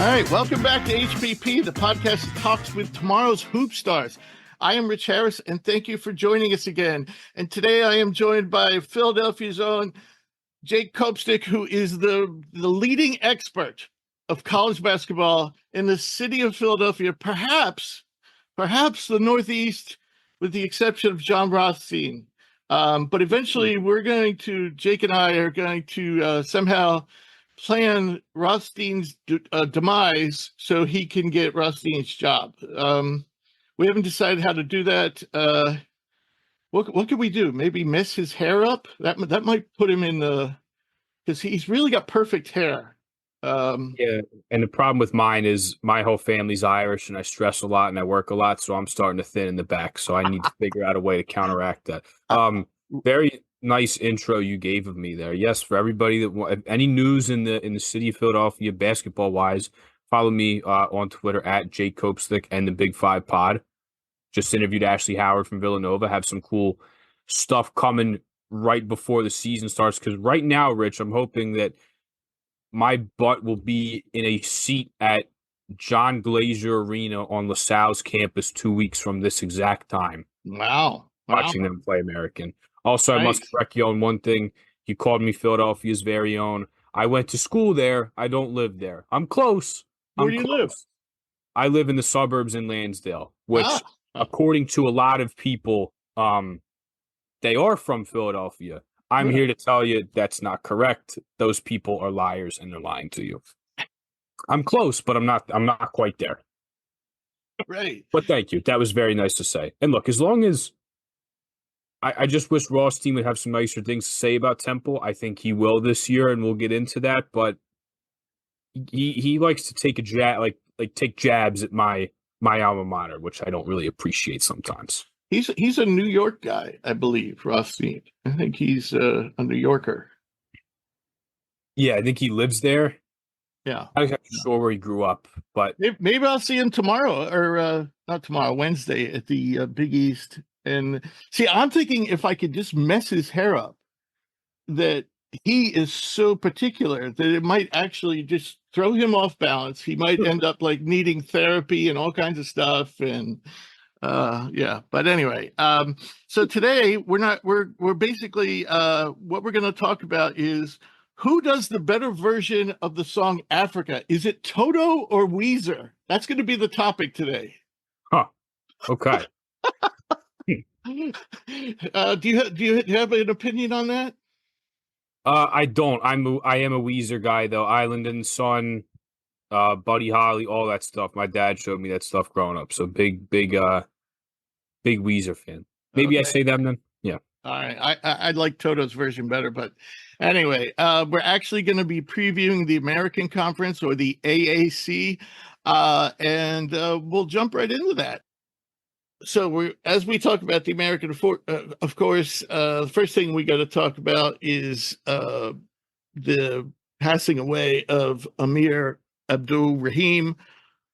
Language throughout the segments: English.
All right, welcome back to HPP, the podcast that talks with tomorrow's hoop stars. I am Rich Harris, and thank you for joining us again. And today I am joined by Philadelphia's own Jake Kopstick, who is the leading expert of college basketball in the city of Philadelphia, perhaps the Northeast, with the exception of John Rothstein. But eventually Jake and I are going to somehow plan Rothstein's demise so he can get Rothstein's job. We haven't decided how to do that. What could we do? Maybe mess his hair up? That might put him in the, because he's really got perfect hair. Yeah, and the problem with mine is my whole family's Irish, and I stress a lot and I work a lot, so I'm starting to thin in the back. So I need to figure out a way to counteract that. Very nice intro you gave of me there. Yes, for everybody that any news in the city of Philadelphia basketball wise, follow me on Twitter at Jake Kopstick and the Big Five Pod. Just interviewed Ashley Howard from Villanova. Have some cool stuff coming right before the season starts. Because right now, Rich, I'm hoping that my butt will be in a seat at John Glazer Arena on LaSalle's campus 2 weeks from this exact time. Wow. Watching them play American. Also, Nice. I must correct you on one thing. You called me Philadelphia's very own. I went to school there. I don't live there. I'm close. Where do you live? I live in the suburbs in Lansdale, which, according to a lot of people, they are from Philadelphia. I'm here to tell you that's not correct. Those people are liars and they're lying to you. I'm close, but I'm not quite there. Right. But thank you. That was very nice to say. And look, as long as I just wish Rothstein would have some nicer things to say about Temple. I think he will this year, and we'll get into that. But he likes to take a take jabs at my alma mater, which I don't really appreciate sometimes. He's a New York guy, I believe, Rothstein. I think he's a New Yorker. Yeah, I think he lives there. Yeah. I'm not sure where he grew up, but maybe I'll see him tomorrow, or not tomorrow, Wednesday at the Big East. And see, I'm thinking if I could just mess his hair up, that he is so particular that it might actually just throw him off balance. He might end up like needing therapy and all kinds of stuff. And but anyway, so today we're basically what we're going to talk about is who does the better version of the song Africa? Is it Toto or Weezer? That's going to be the topic today. Huh. Okay. Do you have an opinion on that? I don't. I am a Weezer guy though. Island and Sun, Buddy Holly, all that stuff. My dad showed me that stuff growing up. So big Weezer fan. Maybe I say them then. Yeah. All right. I like Toto's version better, but anyway, we're actually going to be previewing the American Conference, or the AAC, and we'll jump right into that. So as we talk about the American, of course, the first thing we got to talk about is the passing away of Amir Abdul-Rahim,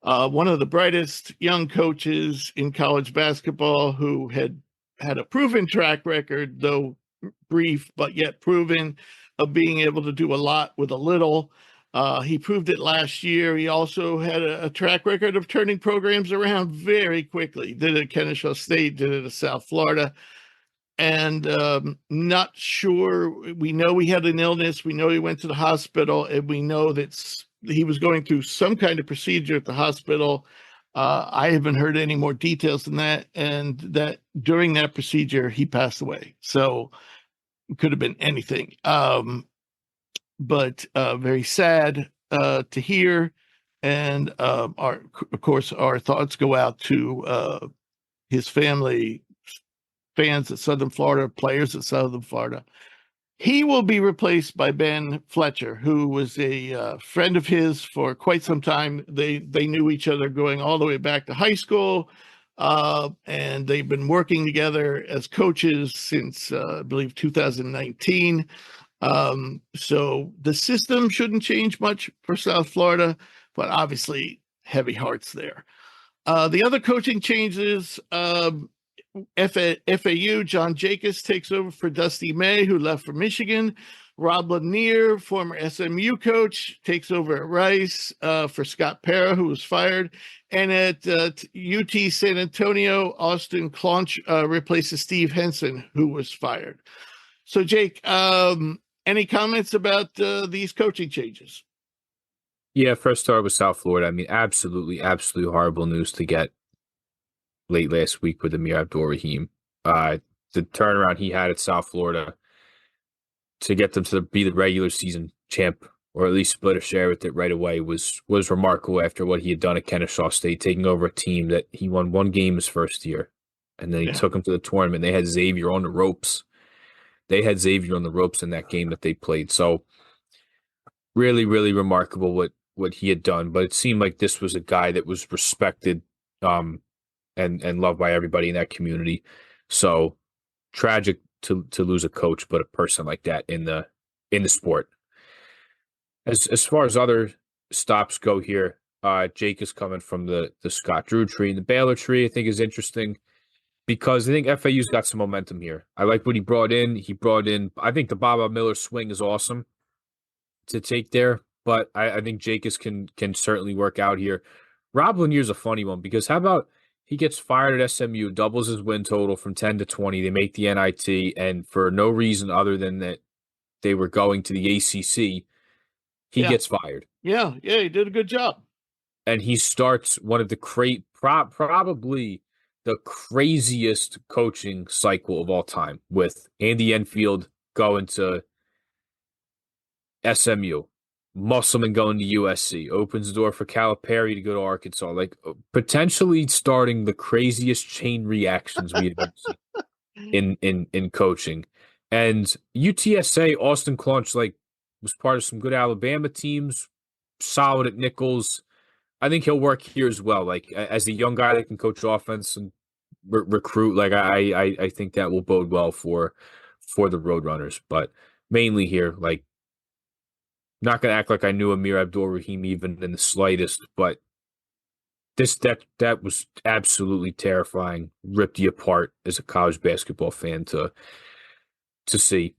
one of the brightest young coaches in college basketball, who had a proven track record, though brief, but yet proven, of being able to do a lot with a little. He proved it last year. He also had a track record of turning programs around very quickly. Did it at Kennesaw State, did it at South Florida. And not sure. We know he had an illness. We know he went to the hospital, and we know that he was going through some kind of procedure at the hospital. I haven't heard any more details than that. And that during that procedure, he passed away. So it could have been anything. But very sad to hear. And of course, our thoughts go out to his family, fans at Southern Florida, players at Southern Florida. He will be replaced by Ben Fletcher, who was a friend of his for quite some time. They knew each other going all the way back to high school, and they've been working together as coaches since, I believe, 2019. So the system shouldn't change much for South Florida, but obviously heavy hearts there. The other coaching changes, FAU, John Jacobs takes over for Dusty May, who left for Michigan. Rob Lanier, former SMU coach, takes over at Rice for Scott Pera, who was fired. And at UT San Antonio, Austin Clonch replaces Steve Henson, who was fired. So, Jake, any comments about these coaching changes? Yeah, first start with South Florida. I mean, absolutely horrible news to get late last week with Amir Abdur-Rahim. The turnaround he had at South Florida to get them to be the regular season champ, or at least split a share with it right away, was remarkable after what he had done at Kennesaw State, taking over a team that he won one game his first year. And then he took them to the tournament. They had Xavier on the ropes. They had Xavier on the ropes in that game that they played. So really, really remarkable what he had done. But it seemed like this was a guy that was respected and loved by everybody in that community. So tragic to lose a coach, but a person like that in the sport. As far as other stops go here, Jake is coming from the Scott Drew tree. And the Baylor tree, I think, is interesting because I think FAU's got some momentum here. I like what he brought in. I think the Baba Miller swing is awesome to take there, but I think Jacobs can certainly work out here. Rob Lanier's a funny one because how about he gets fired at SMU, doubles his win total from 10 to 20. They make the NIT, and for no reason other than that they were going to the ACC, he gets fired. Yeah, he did a good job. And he starts one of the probably the craziest coaching cycle of all time with Andy Enfield going to SMU, Musselman going to USC, opens the door for Calipari to go to Arkansas, like potentially starting the craziest chain reactions we have seen in coaching. And UTSA, Austin Clonch, like, was part of some good Alabama teams, solid at Nichols. I think he'll work here as well. Like, as a young guy that can coach offense and recruit, like, I think that will bode well for the Roadrunners. But mainly here, like, not going to act like I knew Amir Abdur-Rahim even in the slightest, but that was absolutely terrifying. Ripped you apart as a college basketball fan to see.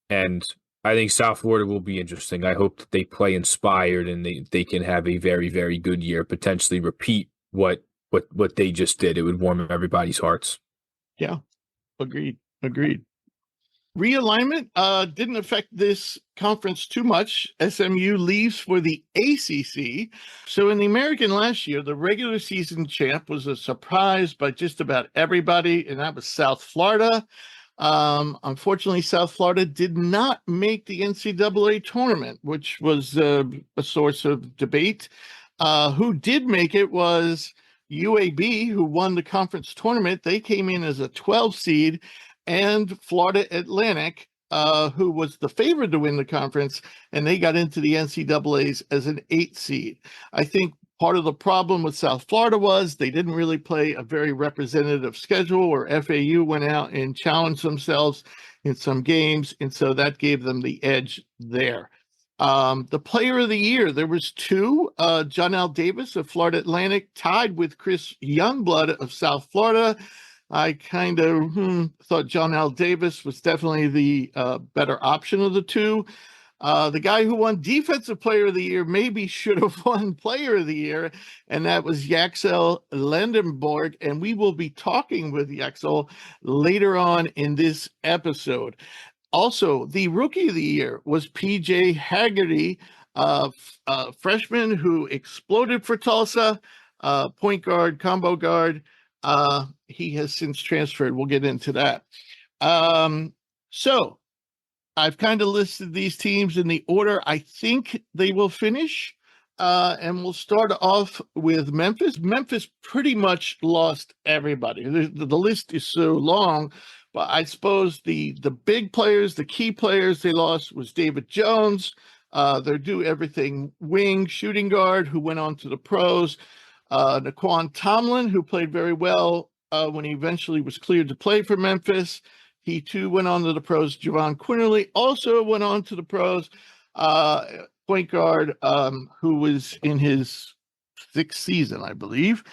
And I think South Florida will be interesting. I hope that they play inspired and they can have a very, very good year, potentially repeat what they just did. It would warm everybody's hearts. Yeah, agreed. Realignment didn't affect this conference too much. SMU leaves for the ACC. So in the American last year, the regular season champ was a surprise by just about everybody, and that was South Florida. Unfortunately, South Florida did not make the NCAA tournament, which was a source of debate. Who did make it was UAB, who won the conference tournament. They came in as a 12 seed, and Florida Atlantic, who was the favorite to win the conference, and they got into the NCAAs as an 8 seed. I think part of the problem with South Florida was they didn't really play a very representative schedule, or FAU went out and challenged themselves in some games, and so that gave them the edge there. The player of the year, there was two. John L. Davis of Florida Atlantic tied with Chris Youngblood of South Florida. I kind of thought John L. Davis was definitely the better option of the two. The guy who won Defensive Player of the Year maybe should have won Player of the Year, and that was Yaxel Lendeborg, and we will be talking with Yaxel later on in this episode. Also, the Rookie of the Year was P.J. Haggerty, freshman who exploded for Tulsa, point guard, combo guard. He has since transferred. We'll get into that. So I've kind of listed these teams in the order I think they will finish. And we'll start off with Memphis. Memphis pretty much lost everybody. The list is so long, but I suppose the big players, the key players they lost was David Jones, their do-everything wing shooting guard who went on to the pros. Naquan Tomlin, who played very well when he eventually was cleared to play for Memphis. He, too, went on to the pros. Javon Quinterly also went on to the pros. Point guard who was in his sixth season, I believe.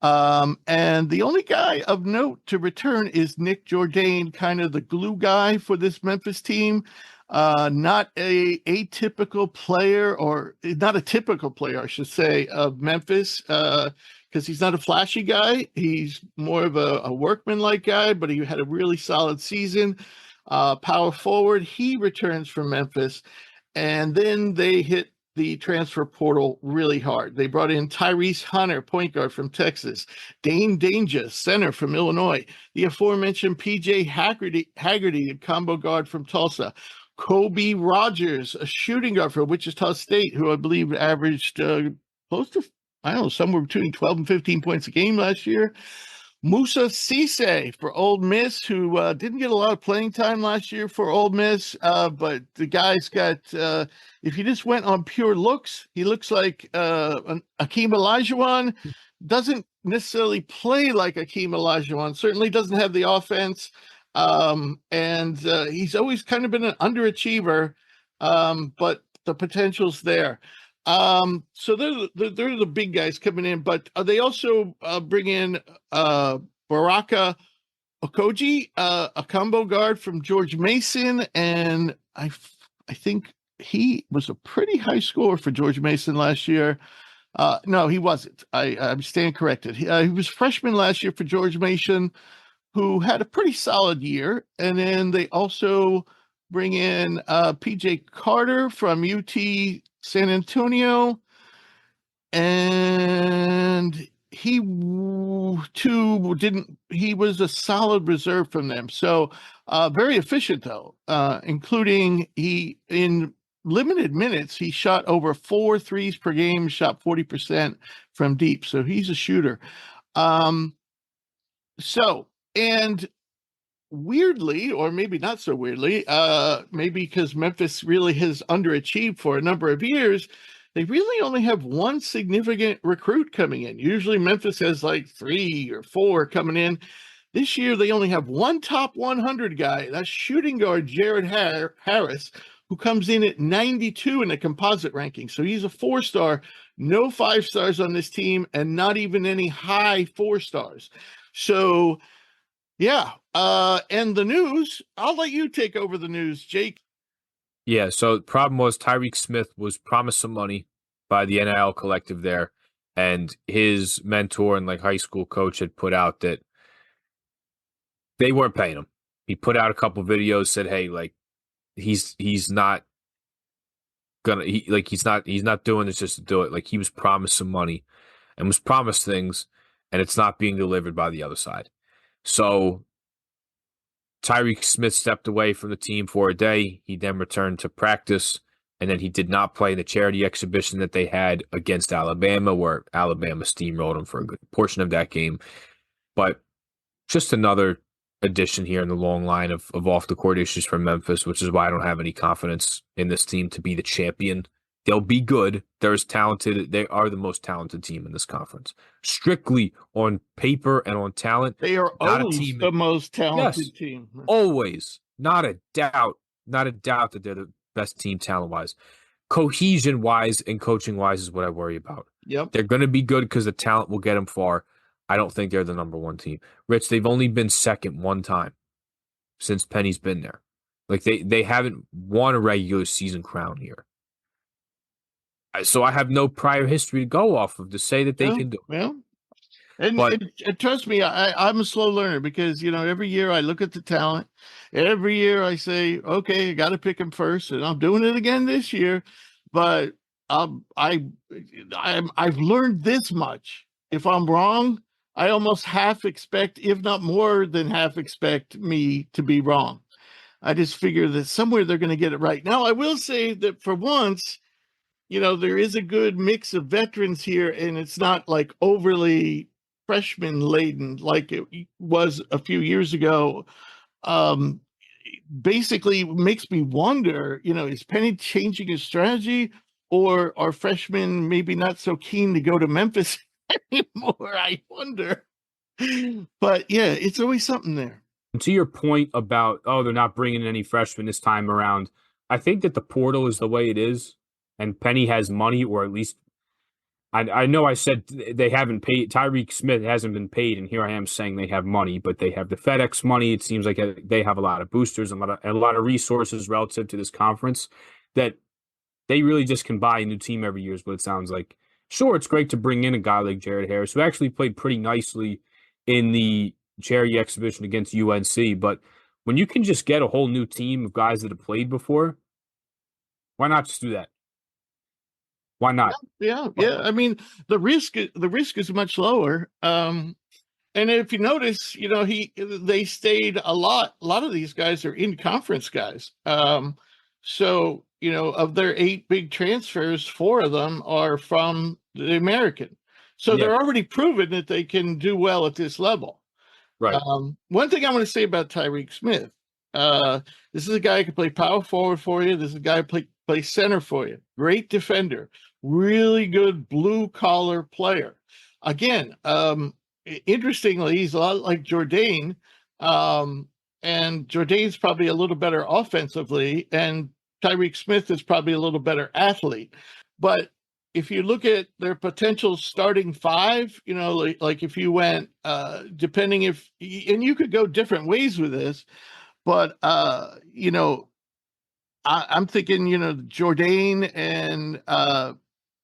And the only guy of note to return is Nick Jourdain, kind of the glue guy for this Memphis team. Not a atypical player, or not a typical player, I should say, of Memphis, because he's not a flashy guy. He's more of a workman-like guy, but he had a really solid season. Power forward, he returns from Memphis, and then they hit the transfer portal really hard. They brought in Tyrese Hunter, point guard from Texas, Dane Danger, center from Illinois, the aforementioned PJ Haggerty, a combo guard from Tulsa, Kobe Rogers, a shooting guard from Wichita State, who I believe averaged close to, I don't know, somewhere between 12 and 15 points a game last year. Musa Cisse for Ole Miss, who didn't get a lot of playing time last year for Ole Miss, but the guy's got, if you just went on pure looks, he looks like an Akeem Olajuwon. Doesn't necessarily play like Akeem Olajuwon, certainly doesn't have the offense, and he's always kind of been an underachiever, but the potential's there. So they're the big guys coming in, but they also bring in Baraka Okoji, a combo guard from George Mason, and I think he was a pretty high scorer for George Mason last year. No, he wasn't. I'm staying corrected. He was a freshman last year for George Mason, who had a pretty solid year, and then they also bring in PJ Carter from UT San Antonio, and he was a solid reserve from them. So very efficient though, including in limited minutes, he shot over 4 threes per game, shot 40% from deep. So he's a shooter. And weirdly, or maybe not so weirdly, maybe because Memphis really has underachieved for a number of years, they really only have one significant recruit coming in. Usually Memphis has like 3 or 4 coming in. This year, they only have one top 100 guy. That's shooting guard Jared Harris, who comes in at 92 in the composite ranking. So he's a 4-star, no 5 stars on this team, and not even any high 4 stars. So yeah, and the news, I'll let you take over the news, Jake. Yeah, so the problem was Tyreek Smith was promised some money by the NIL collective there, and his mentor and like high school coach had put out that they weren't paying him. He put out a couple videos, said, "Hey, like he's not gonna he's not doing this just to do it. Like he was promised some money and was promised things, and it's not being delivered by the other side." So Tyreek Smith stepped away from the team for a day. He then returned to practice, and then he did not play in the charity exhibition that they had against Alabama, where Alabama steamrolled him for a good portion of that game. But just another addition here in the long line of off-the-court issues for Memphis, which is why I don't have any confidence in this team to be the champion. They'll be good. They're as talented. They are the most talented team in this conference. Strictly on paper and on talent. They are always the most talented team. Always. Not a doubt that they're the best team talent-wise. Cohesion-wise and coaching-wise is what I worry about. Yep. They're going to be good because the talent will get them far. I don't think they're the number 1 team. Rich, they've only been second one time since Penny's been there. Like they haven't won a regular season crown here. So I have no prior history to go off of to say that they can do it. Well, and trust me, I'm a slow learner because, every year I look at the talent. Every year I say, okay, I got to pick him first, and I'm doing it again this year. But I've learned this much. If I'm wrong, I almost half expect, if not more than half expect me to be wrong. I just figure that somewhere they're going to get it right. Now, I will say that for once, there is a good mix of veterans here, and it's not like overly freshman laden like it was a few years ago. Basically makes me wonder, is Penny changing his strategy, or are freshmen maybe not so keen to go to Memphis anymore? I wonder. But yeah, it's always something there. And to your point about, they're not bringing any freshmen this time around, I think that the portal is the way it is. And Penny has money, or at least I know I said they haven't paid. Tyreek Smith hasn't been paid, and here I am saying they have money, but they have the FedEx money. It seems like they have a lot of boosters and a lot of resources relative to this conference that they really just can buy a new team every year is what it sounds like. Sure, it's great to bring in a guy like Jared Harris, who actually played pretty nicely in the charity exhibition against UNC, but when you can just get a whole new team of guys that have played before, why not just do that? Why not? Yeah. I mean, the risk is much lower. And if you notice, they stayed a lot. A lot of these guys are in conference guys. So of their 8 big transfers, 4 of them are from the American. So they're already proven that they can do well at this level. Right. One thing I want to say about Tyreek Smith, this is a guy who can play power forward for you. This is a guy who play center for you. Great defender, really good blue collar player. Again, interestingly, he's a lot like Jourdain, and Jourdain's probably a little better offensively, and Tyreek Smith is probably a little better athlete. But if you look at their potential starting 5, like if you went, depending and you could go different ways with this, but I'm thinking, Jourdain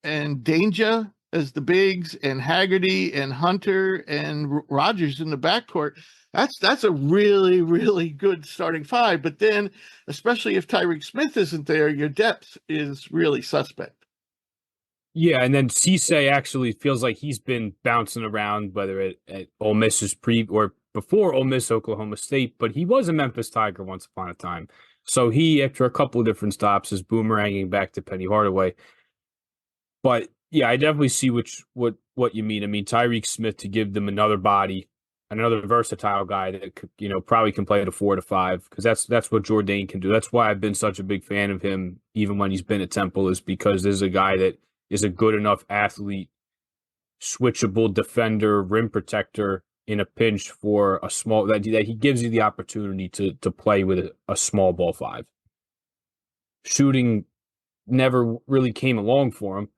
and Danger as the bigs, and Haggerty and Hunter and Rogers in the backcourt. That's a really, really good starting 5. But then, especially if Tyreek Smith isn't there, your depth is really suspect. Yeah, and then Cisse actually feels like he's been bouncing around, whether at Ole Miss's or before Ole Miss, Oklahoma State, but he was a Memphis Tiger once upon a time. So he, after a couple of different stops, is boomeranging back to Penny Hardaway. But yeah, I definitely see what you mean. I mean, Tyreek Smith, to give them another body, another versatile guy that could, probably can play at a 4 to 5, because that's what Jourdain can do. That's why I've been such a big fan of him, even when he's been at Temple, is because there's a guy that is a good enough athlete, switchable defender, rim protector in a pinch for a small that he gives you the opportunity to play with a small ball 5. Shooting never really came along for him,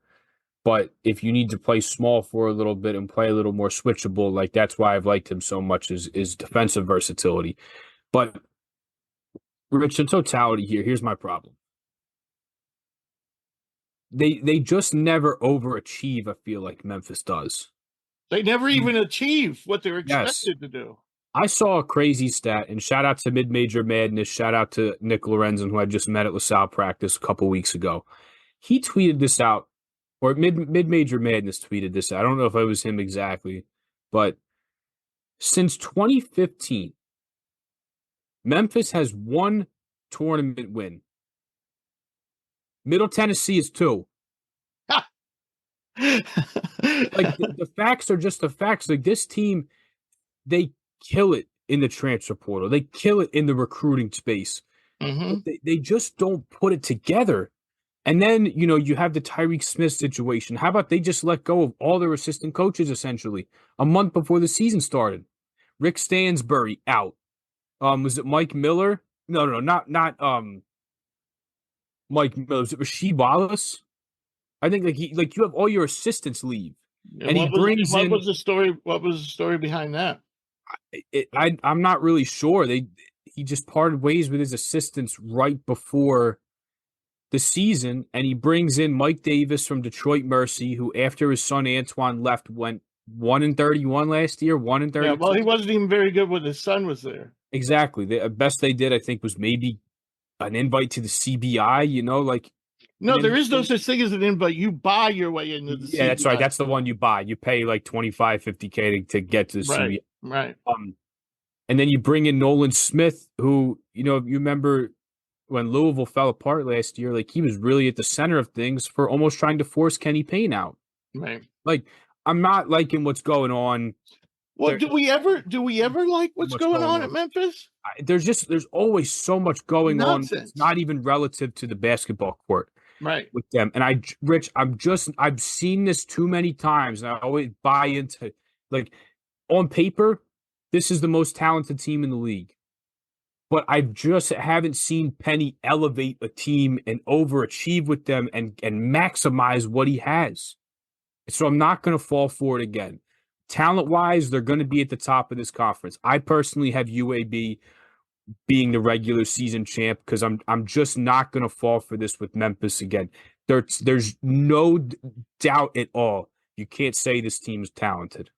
but if you need to play small for a little bit and play a little more switchable, like that's why I've liked him so much is defensive versatility. But Rich, in totality here's my problem. They just never overachieve, I feel like Memphis does. They never even achieve what they're expected to do. I saw a crazy stat, and shout out to Mid-Major Madness, shout out to Nick Lorenzen, who I just met at LaSalle practice a couple weeks ago. He tweeted this out, or Mid-Major Madness tweeted this out. I don't know if it was him exactly, but since 2015, Memphis has 1 tournament win. Middle Tennessee is 2. Like the facts are just the facts. Like this team, they kill it in the transfer portal. They kill it in the recruiting space. Mm-hmm. They just don't put it together. And then, you have the Tyreek Smith situation. How about they just let go of all their assistant coaches essentially a month before the season started? Rick Stansbury out. Was it Mike Miller? No, not Mike Miller. Was it Rasheed Wallace? I think you have all your assistants leave, and he brings in. What was the story? What was the story behind that? I'm not really sure. He just parted ways with his assistants right before the season, and he brings in Mike Davis from Detroit Mercy, who after his son Antoine left went 1-31 last year, 1-32. Yeah, well, he wasn't even very good when his son was there. Exactly. The best they did, I think, was maybe an invite to the CBI. No, there is no such thing as an invite. You buy your way into the CBI. Yeah, that's right. That's the one you buy. You pay like $25, $50K to get to the CBI. Right. And then you bring in Nolan Smith, who, you remember when Louisville fell apart last year, like he was really at the center of things for almost trying to force Kenny Payne out. Right. Like, I'm not liking what's going on. Well, do we ever like what's going on at Memphis? There's always so much going Nonsense. on. It's not even relative to the basketball court. Right. With them. And I've seen this too many times, and I always buy into, like, on paper, this is the most talented team in the league. But I just haven't seen Penny elevate a team and overachieve with them and maximize what he has. So I'm not going to fall for it again. Talent-wise, they're going to be at the top of this conference. I personally have UAB being the regular season champ because I'm just not going to fall for this with Memphis again. There's no doubt at all. You can't say this team's talented.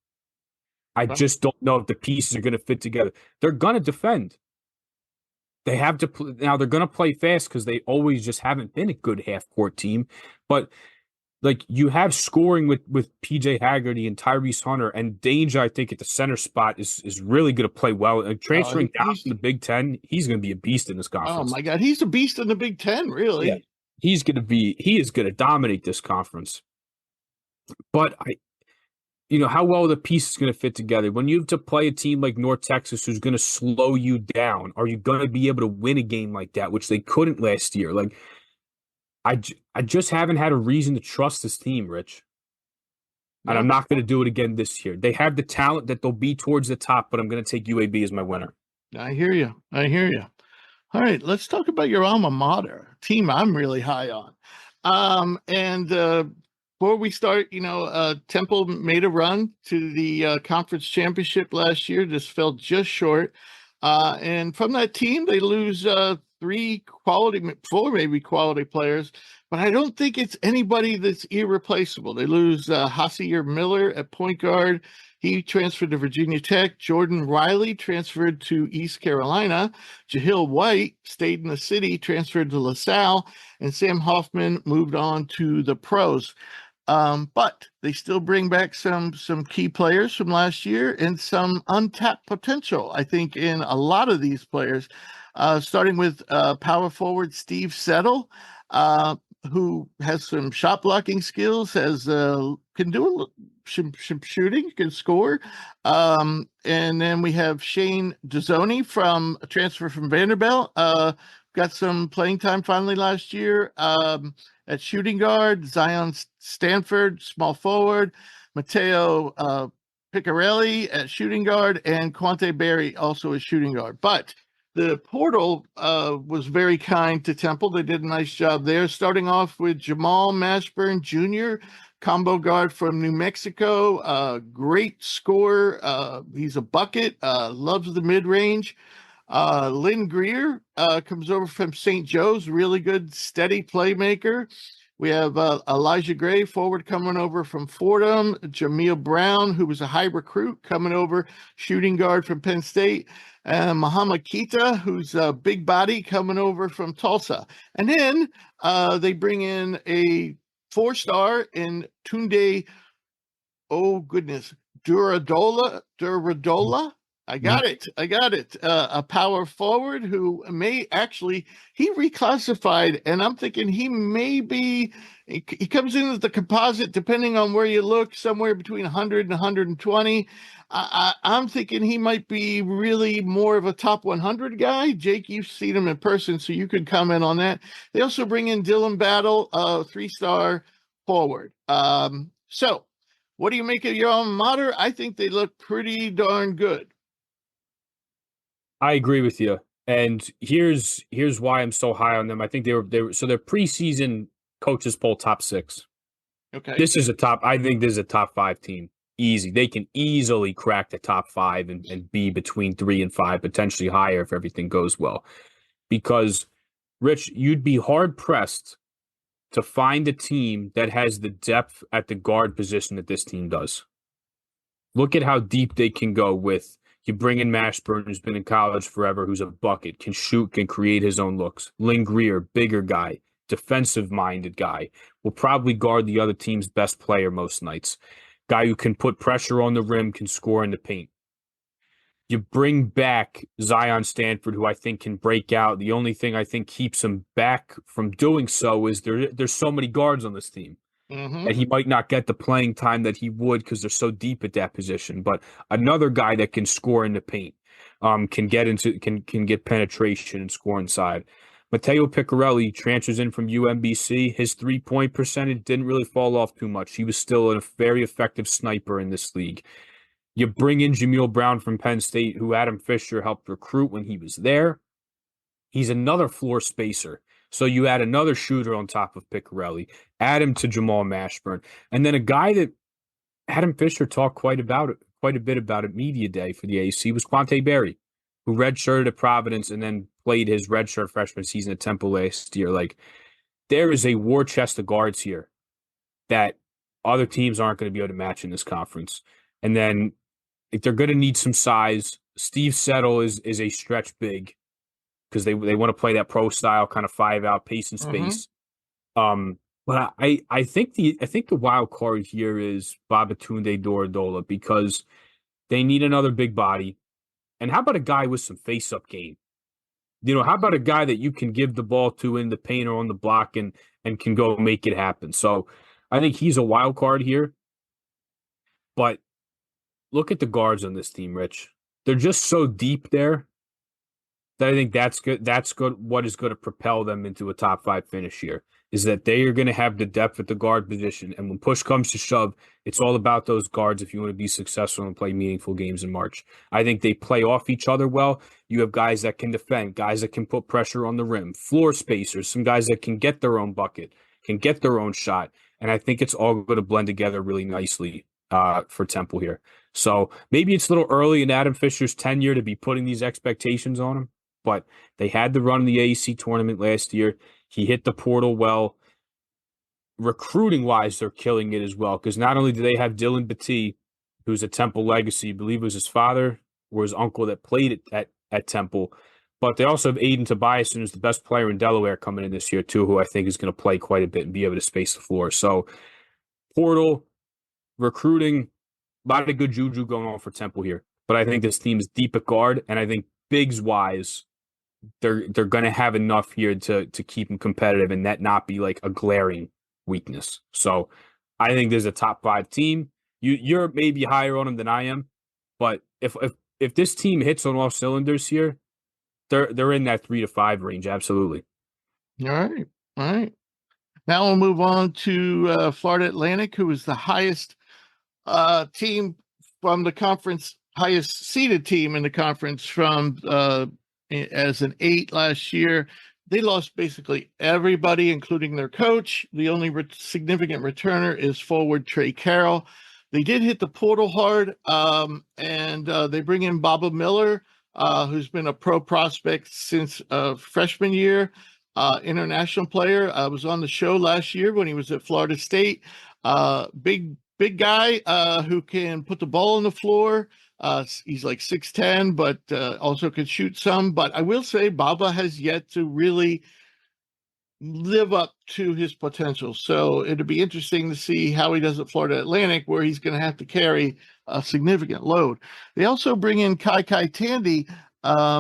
I just don't know if the pieces are going to fit together. They're going to defend. They have to now. They're going to play fast because they always just haven't been a good half-court team. But like you have scoring with PJ Haggerty and Tyrese Hunter and Danger, I think at the center spot is really going to play well. And transferring down to the Big Ten, he's going to be a beast in this conference. Oh my God, he's a beast in the Big Ten, really. Yeah. He is going to dominate this conference. But how well the piece is going to fit together. When you have to play a team like North Texas who's going to slow you down, are you going to be able to win a game like that, which they couldn't last year? Like, I just haven't had a reason to trust this team, Rich. And I'm not going to do it again this year. They have the talent that they'll be towards the top, but I'm going to take UAB as my winner. I hear you. All right, let's talk about your alma mater, team I'm really high on. Before we start, Temple made a run to the conference championship last year, just fell just short. And from that team, they lose four maybe quality players, but I don't think it's anybody that's irreplaceable. They lose Hasier Miller at point guard. He transferred to Virginia Tech. Jordan Riley transferred to East Carolina. Jahil White stayed in the city, transferred to LaSalle, and Sam Hoffman moved on to the pros. But they still bring back some key players from last year and some untapped potential, I think, in a lot of these players, starting with power forward Steve Settle, who has some shot blocking skills, can do some shooting, can score. And then we have Shane Dezzoni from a transfer from Vanderbilt, got some playing time finally last year. At shooting guard, Zion Stanford, small forward, Matteo Piccarelli at shooting guard, and Quante Berry also a shooting guard. But the portal was very kind to Temple. They did a nice job there, starting off with Jamal Mashburn Jr., combo guard from New Mexico, great scorer. He's a bucket, loves the mid-range. Lynn Greer comes over from St. Joe's, really good, steady playmaker. We have Elijah Gray, forward, coming over from Fordham. Jameel Brown, who was a high recruit, coming over, shooting guard from Penn State. And Muhammad Kita, who's a big body, coming over from Tulsa. And then they bring in a 4-star in Tunde, Duradola. I got it. A power forward who he reclassified, and I'm thinking he comes in as the composite, depending on where you look, somewhere between 100 and 120. I'm thinking he might be really more of a top 100 guy. Jake, you've seen him in person, so you could comment on that. They also bring in Dylan Battle, 3-star forward. So what do you make of your alma mater? I think they look pretty darn good. I agree with you. And here's why I'm so high on them. I think they were so their preseason coaches poll top 6. Okay. I think this is a top 5 team. Easy. They can easily crack the top 5 and be between 3 and 5, potentially higher if everything goes well. Because, Rich, you'd be hard pressed to find a team that has the depth at the guard position that this team does. Look at how deep they can go with. You bring in Mashburn, who's been in college forever, who's a bucket, can shoot, can create his own looks. Lynn Greer, bigger guy, defensive-minded guy, will probably guard the other team's best player most nights. Guy who can put pressure on the rim, can score in the paint. You bring back Zion Stanford, who I think can break out. The only thing I think keeps him back from doing so is there's so many guards on this team. Mm-hmm. That he might not get the playing time that he would because they're so deep at that position. But another guy that can score in the paint, can get penetration and score inside. Matteo Piccarelli transfers in from UMBC. His 3-point percentage didn't really fall off too much. He was still a very effective sniper in this league. You bring in Jameel Brown from Penn State, who Adam Fisher helped recruit when he was there. He's another floor spacer. So you add another shooter on top of Piccarelli, add him to Jamal Mashburn, and then a guy that Adam Fisher talked quite a bit about at media day for the AAC was Quante Berry, who redshirted at Providence and then played his redshirt freshman season at Temple last year. Like, there is a war chest of guards here that other teams aren't going to be able to match in this conference. And then if they're going to need some size, Steve Settle is a stretch big because they want to play that pro style kind of 5-out pace and space. But I think the wild card here is Babatunde Dorodola because they need another big body. And how about a guy with some face-up game? How about a guy that you can give the ball to in the paint or on the block and can go make it happen? So I think he's a wild card here. But look at the guards on this team, Rich. They're just so deep there that I think that's good. That's good. What is going to propel them into a top 5 finish here is that they are going to have the depth at the guard position. And when push comes to shove, it's all about those guards if you want to be successful and play meaningful games in March. I think they play off each other well. You have guys that can defend, guys that can put pressure on the rim, floor spacers, some guys that can get their own bucket, can get their own shot. And I think it's all going to blend together really nicely for Temple here. So maybe it's a little early in Adam Fisher's tenure to be putting these expectations on him, but they had the run in the AAC tournament last year. He hit the portal well. Recruiting-wise, they're killing it as well because not only do they have Dylan Batee, who's a Temple legacy, I believe it was his father or his uncle that played at Temple, but they also have Aiden Tobias, who's the best player in Delaware coming in this year too, who I think is going to play quite a bit and be able to space the floor. So portal, recruiting, a lot of good juju going on for Temple here. But I think this team is deep at guard, and I think bigs-wise, they're going to have enough here to keep them competitive and that not be like a glaring weakness. So I think there's a top 5 team. You're maybe higher on them than I am, but if this team hits on all cylinders here, they're in that 3 to 5 range. Absolutely. All right. Now we'll move on to Florida Atlantic, who is the highest team from the conference, highest seeded team in the conference from as an 8 last year. They lost basically everybody, including their coach. The only significant returner is forward Trey Carroll. They did hit the portal hard, and they bring in Baba Miller, who's been a pro prospect since freshman year, international player. I was on the show last year when he was at Florida State. Big guy who can put the ball on the floor. He's like 6'10", but also can shoot some. But I will say Baba has yet to really live up to his potential. So it'll be interesting to see how he does at Florida Atlantic, where he's going to have to carry a significant load. They also bring in Kai Tandy,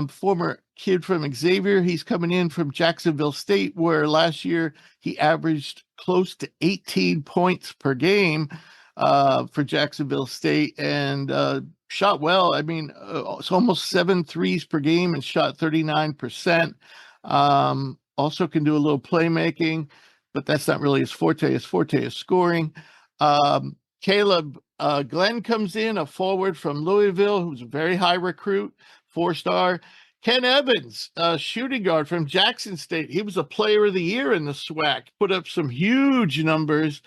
former kid from Xavier. He's coming in from Jacksonville State, where last year he averaged close to 18 points per game for Jacksonville State and shot well. I mean, it's almost 7 threes per game and shot 39%. Also can do a little playmaking, but that's not really his forte. His forte is scoring. Caleb Glenn comes in, a forward from Louisville, who's a very high recruit, 4-star. Ken Evans, shooting guard from Jackson State. He was a player of the year in the SWAC, put up some huge numbers.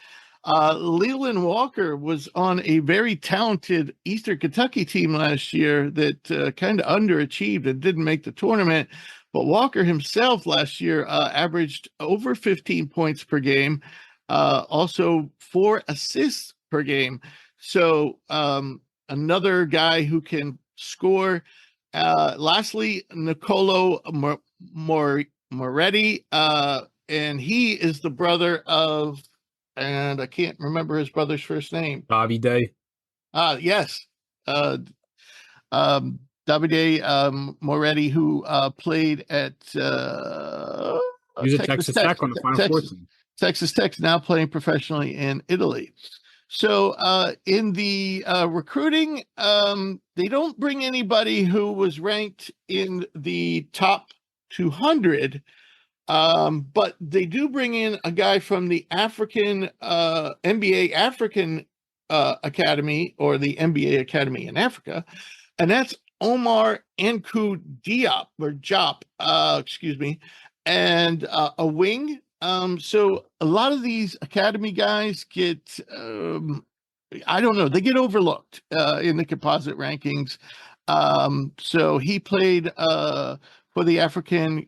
Leland Walker was on a very talented Eastern Kentucky team last year that kind of underachieved and didn't make the tournament. But Walker himself last year averaged over 15 points per game, also 4 assists per game. So another guy who can score. Lastly, Nicolo Moretti, and he is the brother of, and I can't remember his brother's first name. Davide. Yes. Davide Moretti, who played at he was at Texas Tech on the Final Four team. Texas Tech, now playing professionally in Italy. So in the recruiting, they don't bring anybody who was ranked in the top 200, but they do bring in a guy from the African NBA African Academy, or the NBA Academy in Africa, and that's Omar Nku Diop, or Jop, excuse me. and a wing. So a lot of these academy guys get, I don't know, they get overlooked in the composite rankings. So he played for the African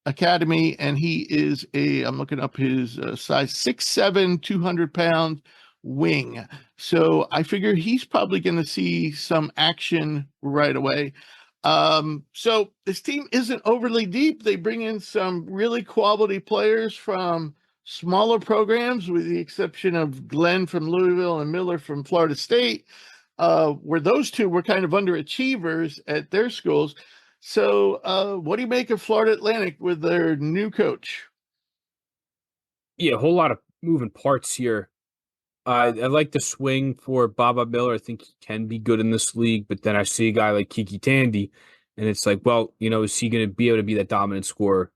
Academy, and he is I'm looking up his size, 6'7", 200-pound wing. So I figure he's probably going to see some action right away. So this team isn't overly deep. They bring in some really quality players from smaller programs, with the exception of Glenn from Louisville and Miller from Florida State, where those two were kind of underachievers at their schools. So what do you make of Florida Atlantic with their new coach? Yeah, a whole lot of moving parts here. I like the swing for Baba Miller. I think he can be good in this league, but then I see a guy like Kiki Tandy, and it's like, well, is he going to be able to be that dominant scorer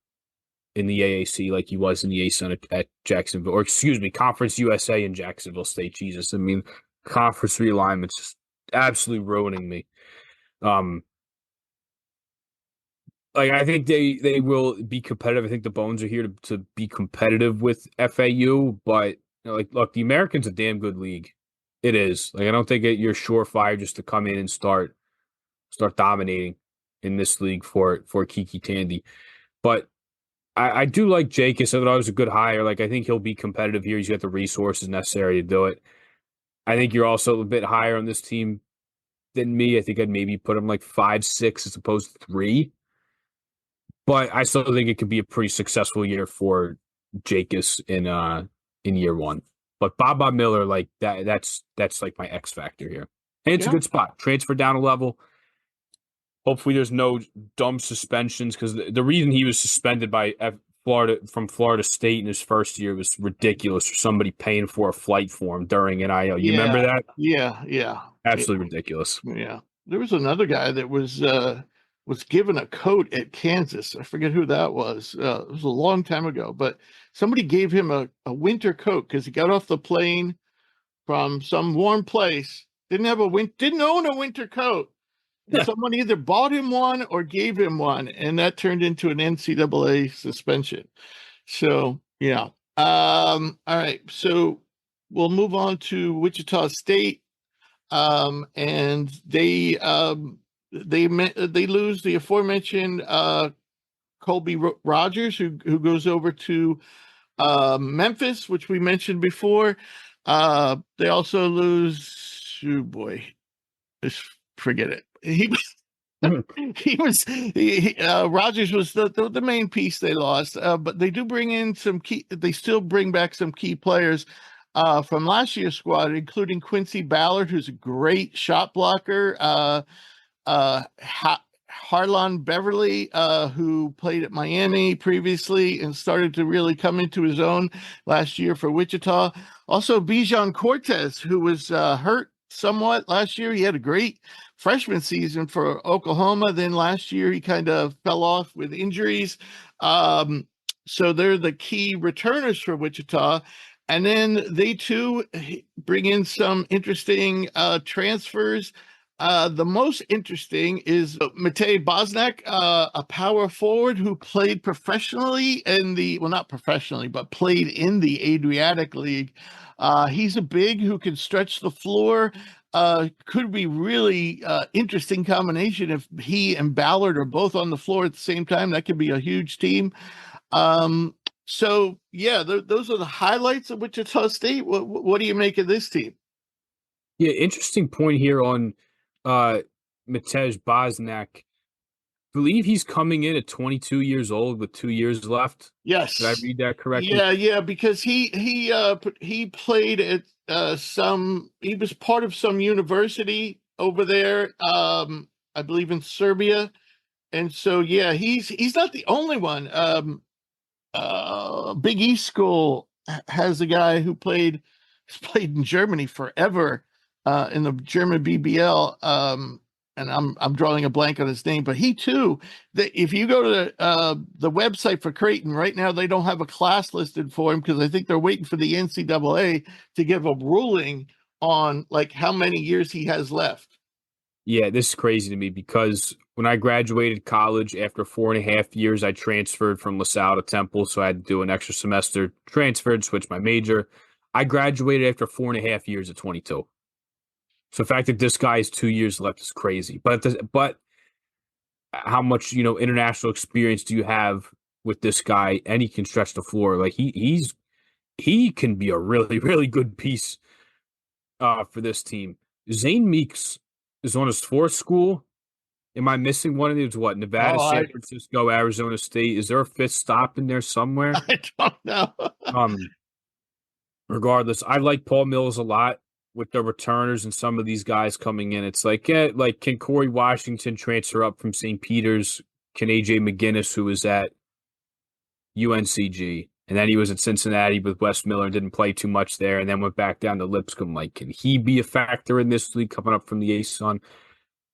in the AAC like he was in the ASUN at Jacksonville, or excuse me, Conference USA in Jacksonville State? Jesus, I mean, conference realignment's just absolutely ruining me. Like, I think they will be competitive. I think the Bones are here to be competitive with FAU, but look, the American's a damn good league. It is. Like, I don't think you're surefire just to come in and start dominating in this league for Kiki Tandy. But I do like Jacobs. I thought it was a good hire. Like, I think he'll be competitive here. He's got the resources necessary to do it. I think you're also a bit higher on this team than me. I think I'd maybe put him like 5-6 as opposed to 3. But I still think it could be a pretty successful year for Jacobs in year one. But Baba Miller, like that's like my X factor here. And it's a good spot. Transfer down a level. Hopefully there's no dumb suspensions, because the reason he was suspended by Florida State in his first year was ridiculous, for somebody paying for a flight for him during NIL. You remember that? Yeah. Absolutely ridiculous. Yeah. There was another guy that was given a coat at Kansas. I forget who that was. It was a long time ago, but somebody gave him a winter coat because he got off the plane from some warm place. Didn't own a winter coat. And someone either bought him one or gave him one, and that turned into an NCAA suspension. So yeah. All right. So we'll move on to Wichita State. And they lose the aforementioned Colby Rogers, who goes over to Memphis, which we mentioned before. They also lose, oh boy, just forget it. Rogers was the main piece they lost, but they do bring in they still bring back some key players from last year's squad, including Quincy Ballard, who's a great shot blocker. Harlon Beverly, who played at Miami previously and started to really come into his own last year for Wichita. Also, Bijan Cortez, who was hurt somewhat last year. He had a great freshman season for Oklahoma. Then last year, he kind of fell off with injuries. So they're the key returners for Wichita. And then they, too, bring in some interesting transfers. The most interesting is Matej Bosnak, a power forward who played professionally not professionally, but played in the Adriatic League. He's a big who can stretch the floor. Could be really interesting combination if he and Ballard are both on the floor at the same time. That could be a huge team. So, yeah, those are the highlights of Wichita State. What do you make of this team? Yeah, interesting point here on Matej Bosnak. I believe he's coming in at 22 years old with 2 years left. Yes. Did I read that correctly? Yeah, because he played at he was part of some university over there, I believe in Serbia. And so, yeah, he's not the only one. Big East School has a guy who played in Germany forever, in the German BBL. And I'm drawing a blank on his name, but he too, if you go to the website for Creighton right now, they don't have a class listed for him because I think they're waiting for the NCAA to give a ruling on like how many years he has left. Yeah, this is crazy to me because when I graduated college after 4.5 years, I transferred from LaSalle to Temple, so I had to do an extra semester, transferred, switched my major. I graduated after 4.5 years at 22. So the fact that this guy has 2 years left is crazy. But how much, international experience do you have with this guy? And he can stretch the floor. Like he can be a really, really good piece for this team. Zane Meeks is on his fourth school. Am I missing one of these? What, Nevada, Oh, San Francisco, Arizona State? Is there a fifth stop in there somewhere? I don't know. Um, Regardless, I like Paul Mills a lot with the returners and some of these guys coming in. It's like, can Corey Washington transfer up from St. Peter's? Can AJ McGinnis, who was at UNCG, and then he was at Cincinnati with Wes Miller and didn't play too much there, and then went back down to Lipscomb. Like, can he be a factor in this league coming up from the ASUN?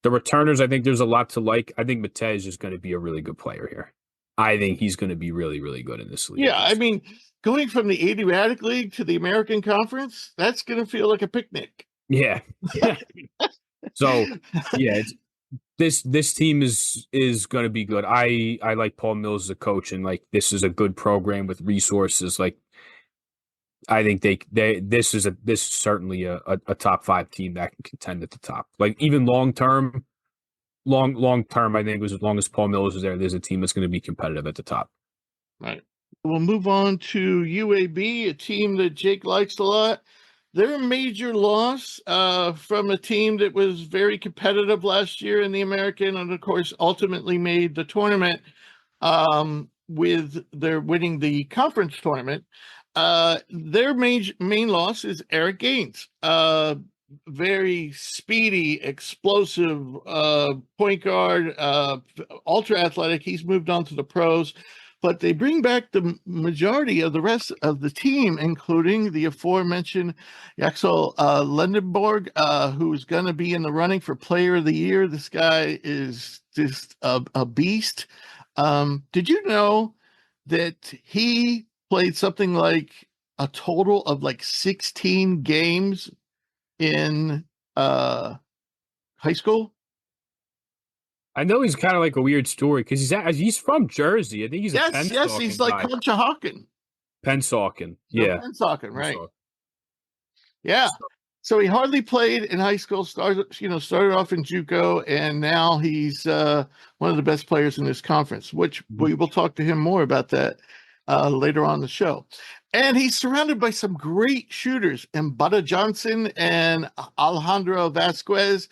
The returners, I think there's a lot to like. I think Matej is just going to be a really good player here. I think he's going to be really, really good in this league. Yeah, I mean, going from the Adriatic League to the American Conference, that's going to feel like a picnic. Yeah. So, yeah, this team is going to be good. I like Paul Mills as a coach, and like this is a good program with resources. Like, I think this is certainly a top 5 team that can contend at the top. Like, even long term, I think as long as Paul Mills is there, there's a team that's going to be competitive at the top. Right. We'll move on to UAB, a team that Jake likes a lot. Their major loss from a team that was very competitive last year in the American, and of course ultimately made the tournament with their winning the conference tournament. Their main loss is Eric Gaines. Very speedy, explosive point guard, ultra athletic. He's moved on to the pros, but they bring back the majority of the rest of the team, including the aforementioned Yaxel Lendeborg, who's going to be in the running for Player of the Year. This guy is just a beast. Did you know that he played something like a total of like 16 games in high school? I know he's kind of like a weird story because he's from Jersey. I think he's a Yes, Pennsauken he's like guy. Conshohocken. Pennsauken, yeah. Pennsauken, right. Yeah. So he hardly played in high school, started off in JUCO, and now he's one of the best players in this conference, which we will talk to him more about that later on the show. And he's surrounded by some great shooters, Bada Johnson and Alejandro Vasquez.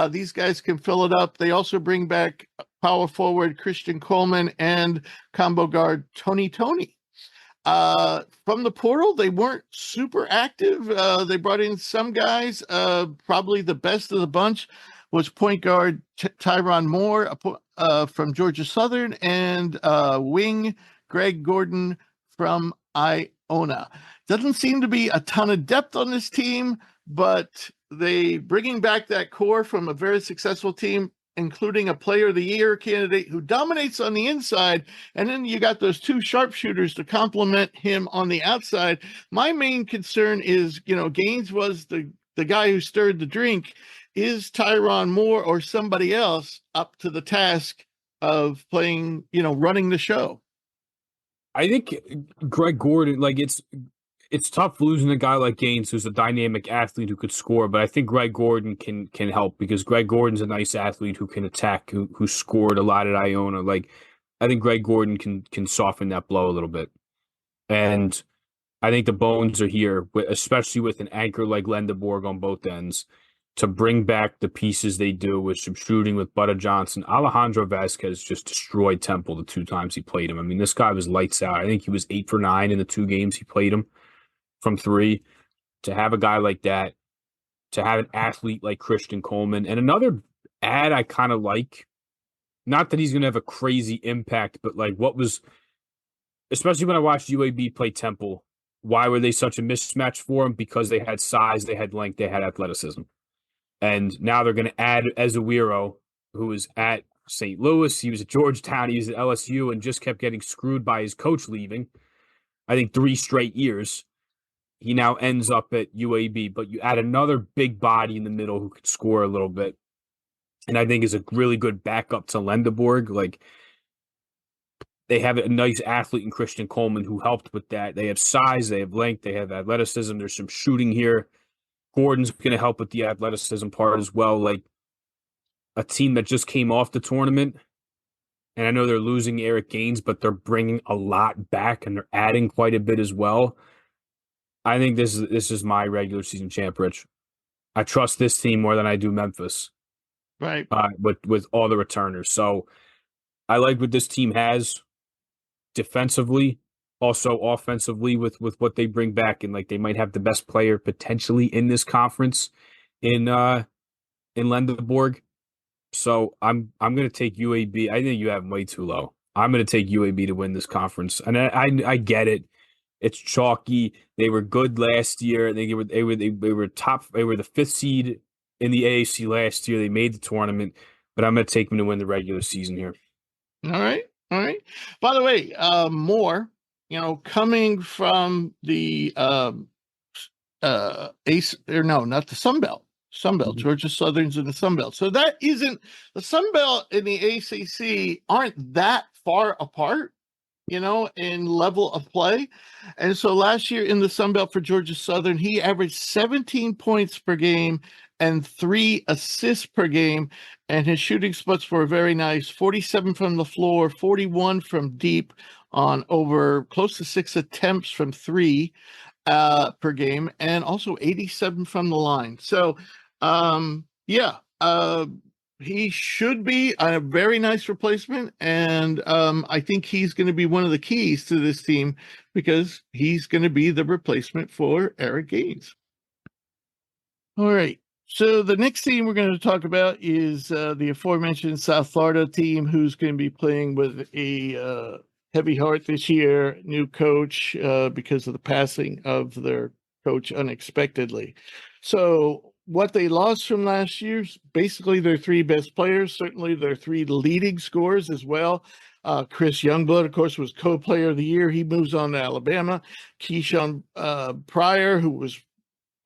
These guys can fill it up. They also bring back power forward Christian Coleman and combo guard Tony. From the portal, they weren't super active. They brought in some guys. Probably the best of the bunch was point guard Tyron Moore from Georgia Southern and wing Greg Gordon from Iona. Doesn't seem to be a ton of depth on this team, but they bringing back that core from a very successful team, including a Player of the Year candidate who dominates on the inside, and then you got those 2 sharpshooters to complement him on the outside. My main concern is, Gaines was the guy who stirred the drink. Is Tyron Moore or somebody else up to the task of playing, running the show? I think Greg Gordon, like it's tough losing a guy like Gaines, who's a dynamic athlete who could score, but I think Greg Gordon can help because Greg Gordon's a nice athlete who can attack, who scored a lot at Iona. Like, I think Greg Gordon can soften that blow a little bit. And I think the bones are here, especially with an anchor like Lendeborg on both ends, to bring back the pieces they do with some shooting with Bada Johnson. Alejandro Vasquez just destroyed Temple the 2 times he played him. I mean, this guy was lights out. I think he was 8 for 9 in the 2 games he played him from 3. To have a guy like that, to have an athlete like Christian Coleman, and another ad I kind of like, not that he's going to have a crazy impact, but like especially when I watched UAB play Temple, why were they such a mismatch for him? Because they had size, they had length, they had athleticism. And now they're going to add Ezewiro, who was at St. Louis. He was at Georgetown. He was at LSU and just kept getting screwed by his coach leaving, I think 3 straight years. He now ends up at UAB, but you add another big body in the middle who could score a little bit. and I think is a really good backup to Lendeborg. Like, they have a nice athlete in Christian Coleman who helped with that. They have size, they have length, they have athleticism. There's some shooting here. Gordon's going to help with the athleticism part as well. Like, a team that just came off the tournament, and I know they're losing Eric Gaines, but they're bringing a lot back and they're adding quite a bit as well. I think this is my regular season champ, Rich. I trust this team more than I do Memphis. Right. With all the returners. So I like what this team has defensively, also offensively with what they bring back, and like they might have the best player potentially in this conference in Lendeborg. So I'm going to take UAB. I think you have them way too low. I'm going to take UAB to win this conference, and I get it. It's chalky. They were good last year. They were top. They were the 5th seed in the AAC last year. They made the tournament, but I'm going to take them to win the regular season here. All right. All right. By the way, more, coming from the ACE, or no, not the Sun Belt. Georgia Southern's in the Sun Belt. So that isn't the Sun Belt and the ACC aren't that far apart, in level of play. And so last year in the Sun Belt for Georgia Southern, he averaged 17 points per game and 3 assists per game. And his shooting splits were very nice: 47 from the floor, 41 from deep on over close to 6 attempts from 3 per game, and also 87 from the line. So, he should be a very nice replacement, and I think he's going to be one of the keys to this team because he's going to be the replacement for Eric Gaines. All right. So the next team we're going to talk about is the aforementioned South Florida team, who's going to be playing with a heavy heart this year. New coach because of the passing of their coach unexpectedly. So what they lost from last year's basically their 3 best players, certainly their 3 leading scorers as well. Chris Youngblood, of course, was co-player of the year. He moves on to Alabama. Keyshawn Pryor, who was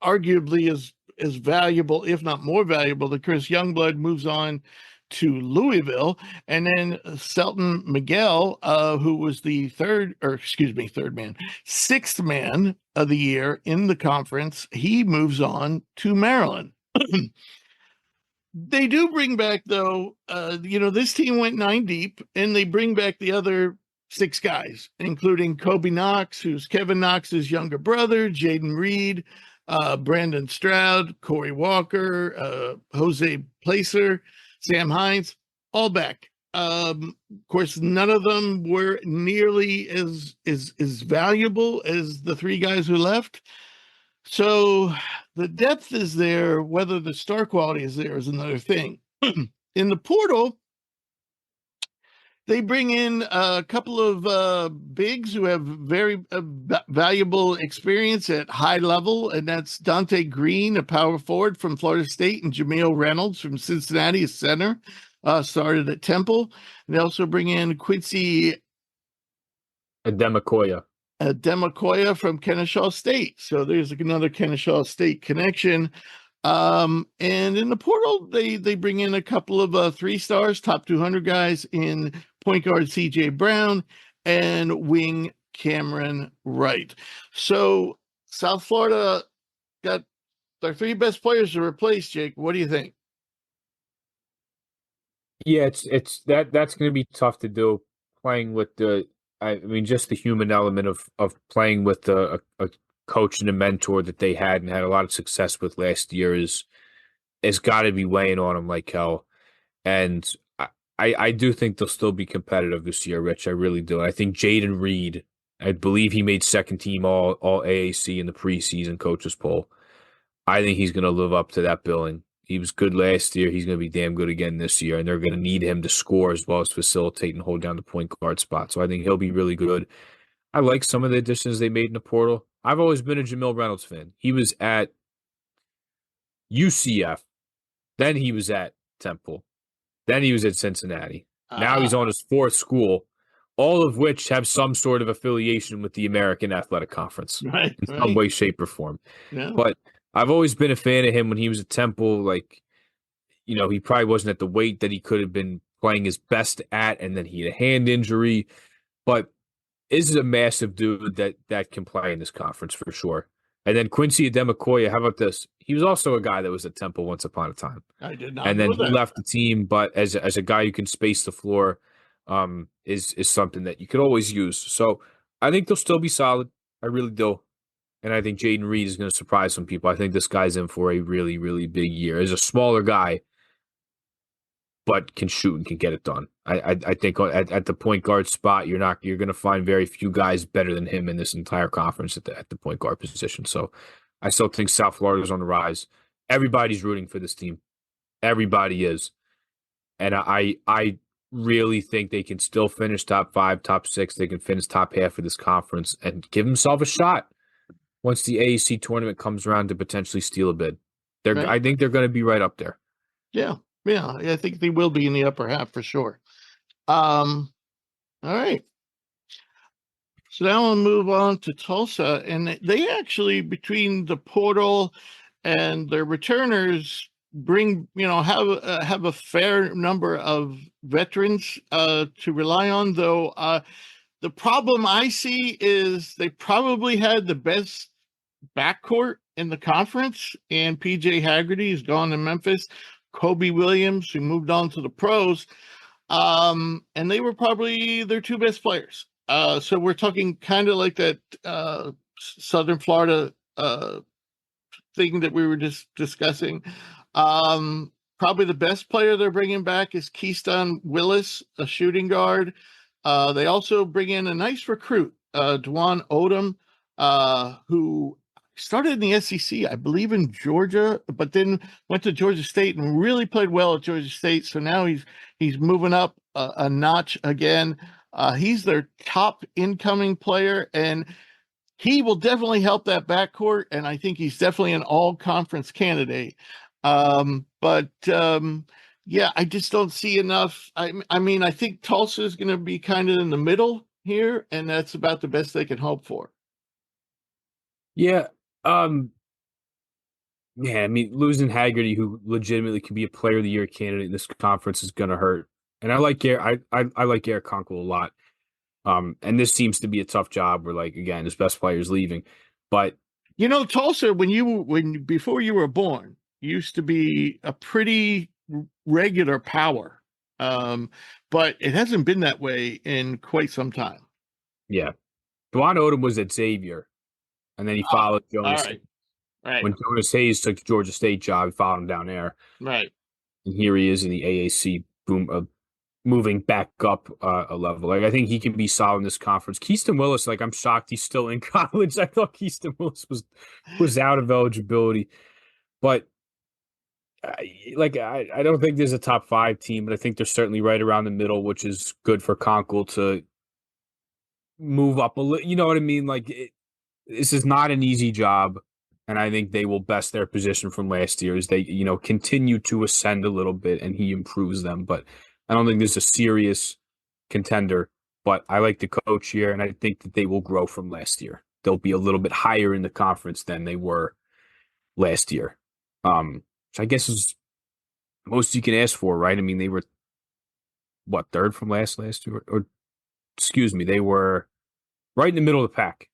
arguably as valuable, if not more valuable, than Chris Youngblood, moves on to Louisville. And then Selton Miguel, who was the sixth man of the year in the conference, he moves on to Maryland. They do bring back, though, this team went 9 deep, and they bring back the other 6 guys, including Kobe Knox, who's Kevin Knox's younger brother, Jaden Reed, Brandon Stroud, Corey Walker, Jose Placer, Sam Hines, all back. Of course, none of them were nearly as valuable as the 3 guys who left. So the depth is there. Whether the star quality is there is another thing. In the portal, they bring in a couple of bigs who have very valuable experience at high level, and that's Dante Green, a power forward from Florida State, and Jameel Reynolds from Cincinnati, a center, started at Temple. And they also bring in Quincy Ademakoya from Kennesaw State. So there's another Kennesaw State connection. And in the portal, they bring in a couple of 3 stars, top 200 guys in point guard CJ Brown and wing Cameron Wright. So South Florida got their 3 best players to replace. Jake, what do you think? Yeah, that's going to be tough to do, playing with just the human element of playing with a coach and a mentor that they had and had a lot of success with last year is got to be weighing on them like hell. And I do think they'll still be competitive this year, Rich. I really do. I think Jaden Reed, I believe he made 2nd team all AAC in the preseason coaches poll. I think he's going to live up to that billing. He was good last year. He's going to be damn good again this year, and they're going to need him to score as well as facilitate and hold down the point guard spot. So I think he'll be really good. I like some of the additions they made in the portal. I've always been a Jameel Reynolds fan. He was at UCF. Then he was at Temple. Then he was at Cincinnati. Now he's on his 4th school, all of which have some sort of affiliation with the American Athletic Conference in some way, shape, or form. Yeah. But I've always been a fan of him when he was at Temple. Like, he probably wasn't at the weight that he could have been playing his best at, and then he had a hand injury. But this is a massive dude that can play in this conference for sure. And then Quincy Ademakoya, how about this? He was also a guy that was at Temple once upon a time. I did not And then know he that. left the team, but as a guy who can space the floor, is something that you could always use. So I think they'll still be solid. I really do. And I think Jaden Reed is going to surprise some people. I think this guy's in for a really, really big year. As a smaller guy, but can shoot and can get it done. I think at the point guard spot, you're going to find very few guys better than him in this entire conference at the point guard position. So I still think South Florida's on the rise. Everybody's rooting for this team. Everybody is. And I really think they can still finish top 5, top 6. They can finish top half of this conference and give themselves a shot once the AAC tournament comes around to potentially steal a bid. Right. I think they're going to be right up there. Yeah, I think they will be in the upper half for sure. All right. So now we'll move on to Tulsa, and they actually, between the portal and their returners, bring have a fair number of veterans to rely on. Though the problem I see is they probably had the best backcourt in the conference, and PJ Haggerty is gone to Memphis. Kobe Williams, who moved on to the pros, and they were probably their 2 best players. So we're talking kind of like that Southern Florida thing that we were just discussing. Probably the best player they're bringing back is Keyston Willis, a shooting guard. They also bring in a nice recruit, Dwan Odom, who started in the SEC, I believe, in Georgia, but then went to Georgia State and really played well at Georgia State. So now he's moving up a notch again. He's their top incoming player, and he will definitely help that backcourt. And I think he's definitely an all-conference candidate. Yeah, I just don't see enough. I mean, I think Tulsa is going to be kind of in the middle here, and that's about the best they can hope for. Yeah. Yeah, I mean, losing Haggerty, who legitimately could be a player of the year candidate in this conference, is going to hurt. And I like Garrett Conkle a lot. And this seems to be a tough job where, like, again, his best player is leaving. But Tulsa, before you were born, used to be a pretty regular power. But it hasn't been that way in quite some time. Yeah. Dwan Odom was at Xavier, and then he followed Jonas. Right. When Jonas Hayes took the Georgia State job, he followed him down there. Right. And here he is in the AAC, moving back up a level. Like, I think he can be solid in this conference. Keyston Willis, like, I'm shocked he's still in college. I thought Keyston Willis was out of eligibility. But I don't think there's a top 5 team, but I think they're certainly right around the middle, which is good for Conkle to move up a little. You know what I mean? Like, this is not an easy job, and I think they will best their position from last year as they, continue to ascend a little bit, and he improves them. But I don't think there's a serious contender. But I like the coach here, and I think that they will grow from last year. They'll be a little bit higher in the conference than they were last year. Which I guess is most you can ask for, right? I mean, they were, third from last year? Or excuse me, they were right in the middle of the pack.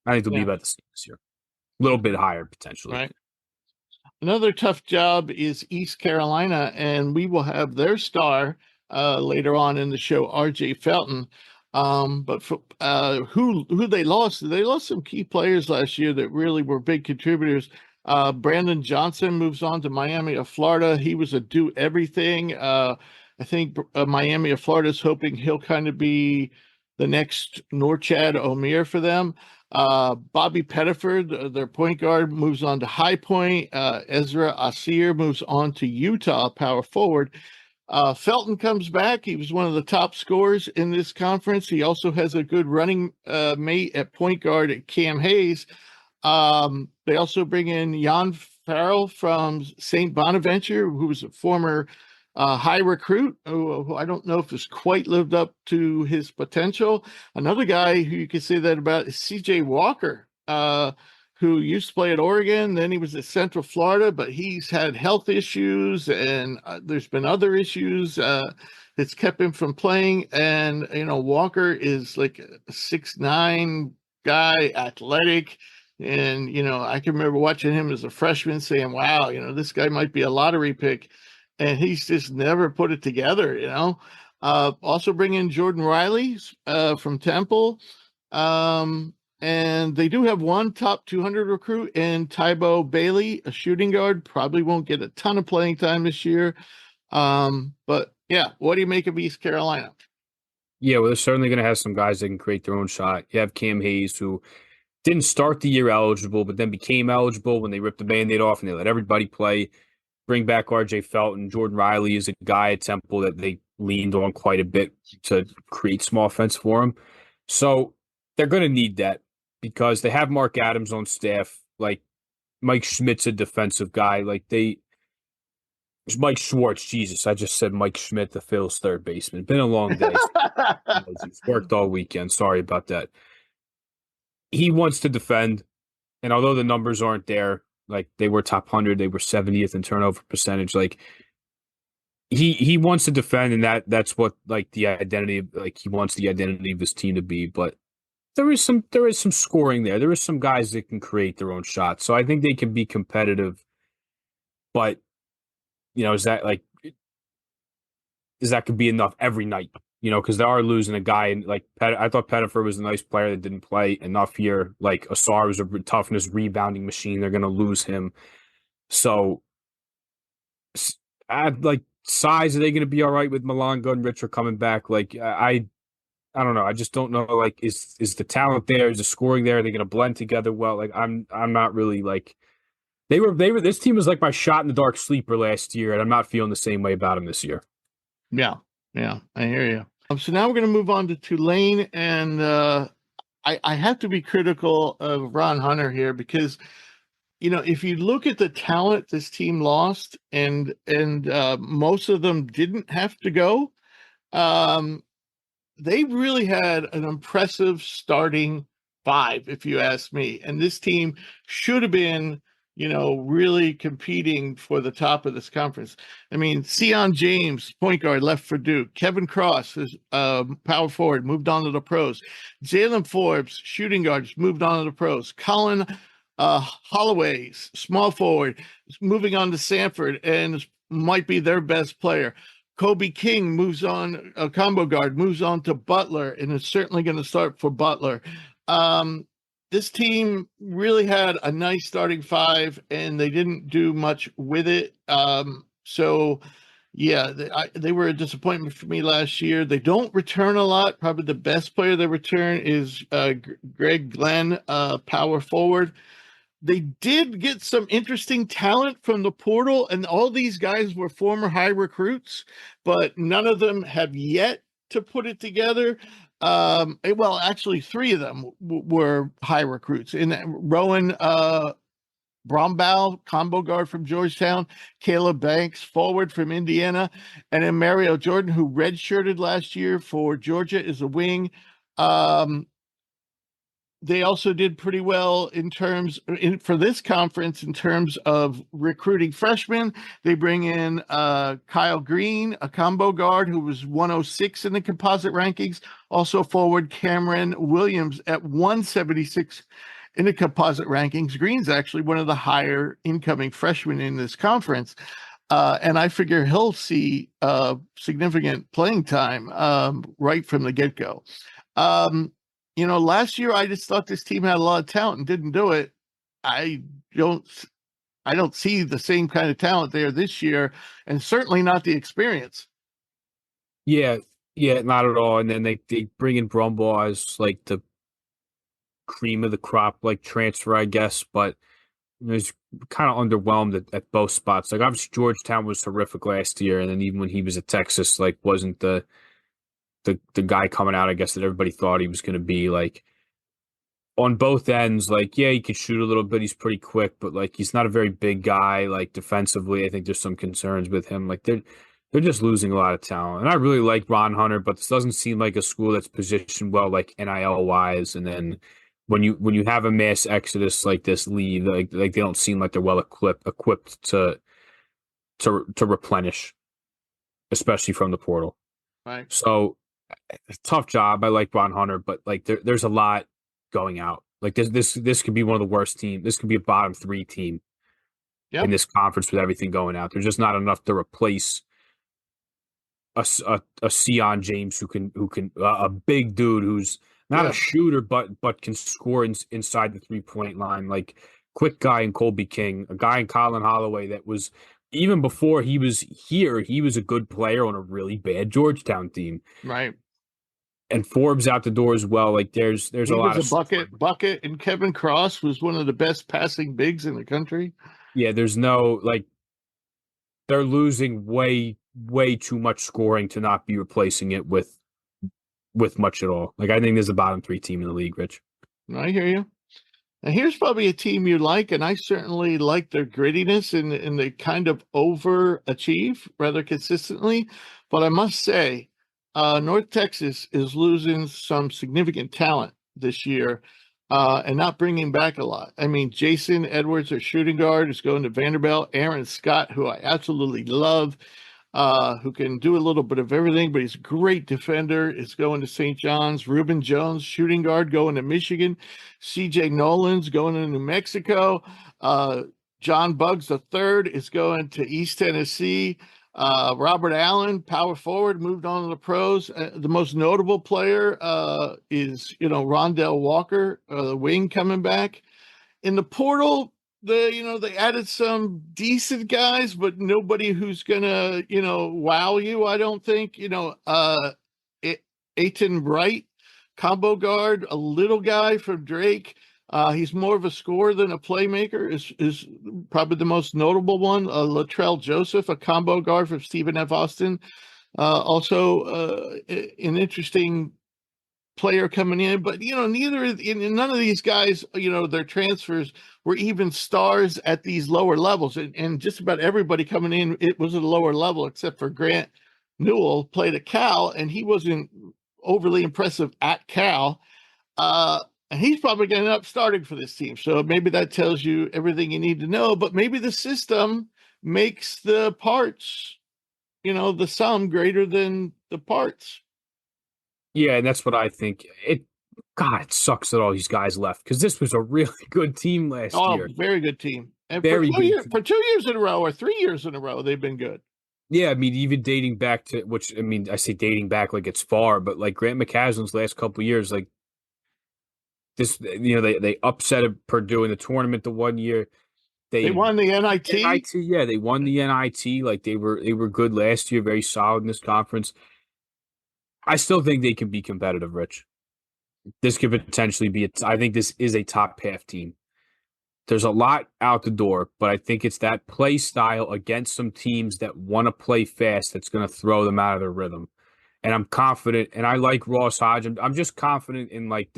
I think they'll be about the same this year. A little bit higher, potentially. Right. Another tough job is East Carolina, and we will have their star later on in the show, RJ Felton. But for, who they lost? They lost some key players last year that really were big contributors. Brandon Johnson moves on to Miami of Florida. He was a do everything. I think Miami of Florida is hoping he'll kind of be the next Norchad Omier for them. Bobby Pettiford, their point guard, moves on to High Point. Ezra Asir moves on to Utah, power forward. Felton comes back. He was one of the top scorers in this conference. He also has a good running mate at point guard at Cam Hayes. They also bring in Jan Farrell from St. Bonaventure, who was a former high recruit, who I don't know if has quite lived up to his potential. Another guy who you could say that about is CJ Walker, who used to play at Oregon. Then he was at Central Florida, but he's had health issues, and there's been other issues that's kept him from playing. And, Walker is like a 6'9" guy, athletic. And, I can remember watching him as a freshman saying, wow, this guy might be a lottery pick. And he's just never put it together, Also bring in Jordan Riley from Temple. And they do have one top 200 recruit in Tybo Bailey, a shooting guard. Probably won't get a ton of playing time this year. But yeah, what do you make of East Carolina? Yeah, well, they're certainly going to have some guys that can create their own shot. You have Cam Hayes, who didn't start the year eligible, but then became eligible when they ripped the Band-Aid off and they let everybody play. Bring back RJ Felton. Jordan Riley is a guy at Temple that they leaned on quite a bit to create small offense for him. So they're going to need that because they have Mark Adams on staff. Like, Mike Schmidt's a defensive guy. It's Mike Schwartz. Jesus, I just said Mike Schmidt, the Phil's third baseman. Been a long day. He's worked all weekend. Sorry about that. He wants to defend, and although the numbers aren't there, like they were top 100, they were 70th in turnover percentage. Like he wants to defend, and that's what the identity, he wants the identity of his team to be. But there is some scoring there. There is some guys that can create their own shots, so I think they can be competitive. But is that could be enough every night? Because they are losing a guy, and I thought Pettifer was a nice player that didn't play enough here. Like Asar was a toughness rebounding machine. They're going to lose him. So, size, are they going to be all right with Malonga and Richard coming back? I don't know. I just don't know. Is the talent there? Is the scoring there? Are they going to blend together well? I'm not really they were. This team was like my shot in the dark sleeper last year, and I'm not feeling the same way about them this year. Yeah, I hear you. So now we're going to move on to Tulane, and I have to be critical of Ron Hunter here because, if you look at the talent this team lost, and most of them didn't have to go, they really had an impressive starting five, if you ask me. And this team should have been, really competing for the top of this conference. I mean, Sion James, point guard, left for Duke. Kevin Cross is power forward, moved on to the pros. Jalen Forbes, shooting guard, moved on to the pros. Colin Holloway, small forward, moving on to Sanford and might be their best player. Kobe King moves on, a combo guard, moves on to Butler, and is certainly going to start for Butler. This team really had a nice starting five, and they didn't do much with it. So, yeah, they were a disappointment for me last year. They don't return a lot. Probably the best player they return is Greg Glenn, power forward. They did get some interesting talent from the portal, and all these guys were former high recruits, but none of them have yet to put it together. Well, actually, three of them were high recruits. In Rowan Brombaugh, combo guard from Georgetown, Caleb Banks, forward from Indiana, and then Mario Jordan, who redshirted last year for Georgia, is a wing. They also did pretty well for this conference in terms of recruiting freshmen. They bring in Kyle Green, a combo guard who was 106 in the composite rankings. Also forward Cameron Williams at 176 in the composite rankings. Green's actually one of the higher incoming freshmen in this conference. And I figure he'll see significant playing time right from the get-go. Last year I just thought this team had a lot of talent and didn't do it. I don't see the same kind of talent there this year, and certainly not the experience. Yeah, not at all. And then they bring in Brumbaugh as the cream of the crop, transfer, I guess, but he's kind of underwhelmed at both spots. Obviously Georgetown was terrific last year, and then even when he was at Texas, wasn't the guy coming out, I guess, that everybody thought he was going to be. On both ends, yeah, he could shoot a little bit. He's pretty quick, but he's not a very big guy. Defensively, I think there's some concerns with him. They're just losing a lot of talent. And I really like Ron Hunter, but this doesn't seem like a school that's positioned well, NIL wise. And then when you have a mass exodus like this leave, like they don't seem like they're well equipped to replenish, especially from the portal. Right. So tough job. I like Ron Hunter, but like there's a lot going out. Like this could be one of the worst teams. This could be a bottom 3 team in this conference with everything going out. There's just not enough to replace a Sion James who can a big dude who's not a shooter but can score inside the 3-point line, like quick guy in Colby King, a guy in Colin Holloway that was even before he was here, he was a good player on a really bad Georgetown team. Right. And Forbes out the door as well. Like there's a lot of bucket, and Kevin Cross was one of the best passing bigs in the country. Yeah, there's no like they're losing way too much scoring to not be replacing it with much at all. Like I think there's a bottom 3 team in the league, Rich. I hear you. Now here's probably a team you like, and I certainly like their grittiness and they kind of overachieve rather consistently. But I must say, North Texas is losing some significant talent this year and not bringing back a lot. I mean, Jason Edwards, their shooting guard, is going to Vanderbilt. Aaron Scott, who I absolutely love, who can do a little bit of everything, but he's a great defender, is going to St. John's. Reuben Jones, shooting guard, going to Michigan. CJ Nolan's going to New Mexico. John Buggs III is going to East Tennessee. Robert Allen, power forward, moved on to the pros. The most notable player is, Rondell Walker, the wing, coming back. In the portal, they added some decent guys, but nobody who's gonna, wow you, I don't think. Aiton Wright, combo guard, a little guy from Drake. He's more of a scorer than a playmaker, is probably the most notable one. Latrell Joseph, a combo guard from Stephen F. Austin. Also an interesting player coming in, but none of these guys, their transfers were even stars at these lower levels, and just about everybody coming in, it was at a lower level except for Grant Newell, played at Cal, and he wasn't overly impressive at Cal. And he's probably going to end up starting for this team. So maybe that tells you everything you need to know, but maybe the system makes the parts, the sum greater than the parts. Yeah, and that's what I think. It sucks that all these guys left because this was a really good team last year. Very good team. And for 2 years in a row or 3 years in a row, they've been good. Yeah, I mean, even dating back to I say dating back like it's far, but like Grant McCaslin's last couple of years, like this, they upset Purdue in the tournament the one year. They won the NIT. Yeah, they won the NIT. Like they were good last year, very solid in this conference. I still think they can be competitive, Rich. This could potentially be I think this is a top half team. There's a lot out the door, but I think it's that play style against some teams that want to play fast that's going to throw them out of their rhythm. And I'm confident, and I like Ross Hodge. I'm just confident in like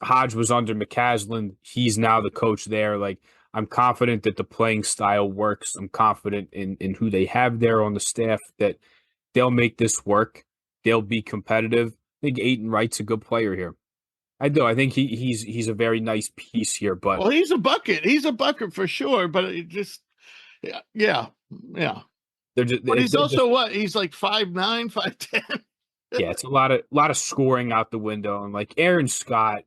Hodge was under McCaslin. He's now the coach there. Like I'm confident that the playing style works. I'm confident in who they have there on the staff that they'll make this work. They'll be competitive. I think Aiton Wright's a good player here. I do. I think he's a very nice piece here. But he's a bucket. He's a bucket for sure. But it just, yeah. But he's also what? He's like 5'9", 5'10". Yeah, it's a lot of scoring out the window, and like Aaron Scott,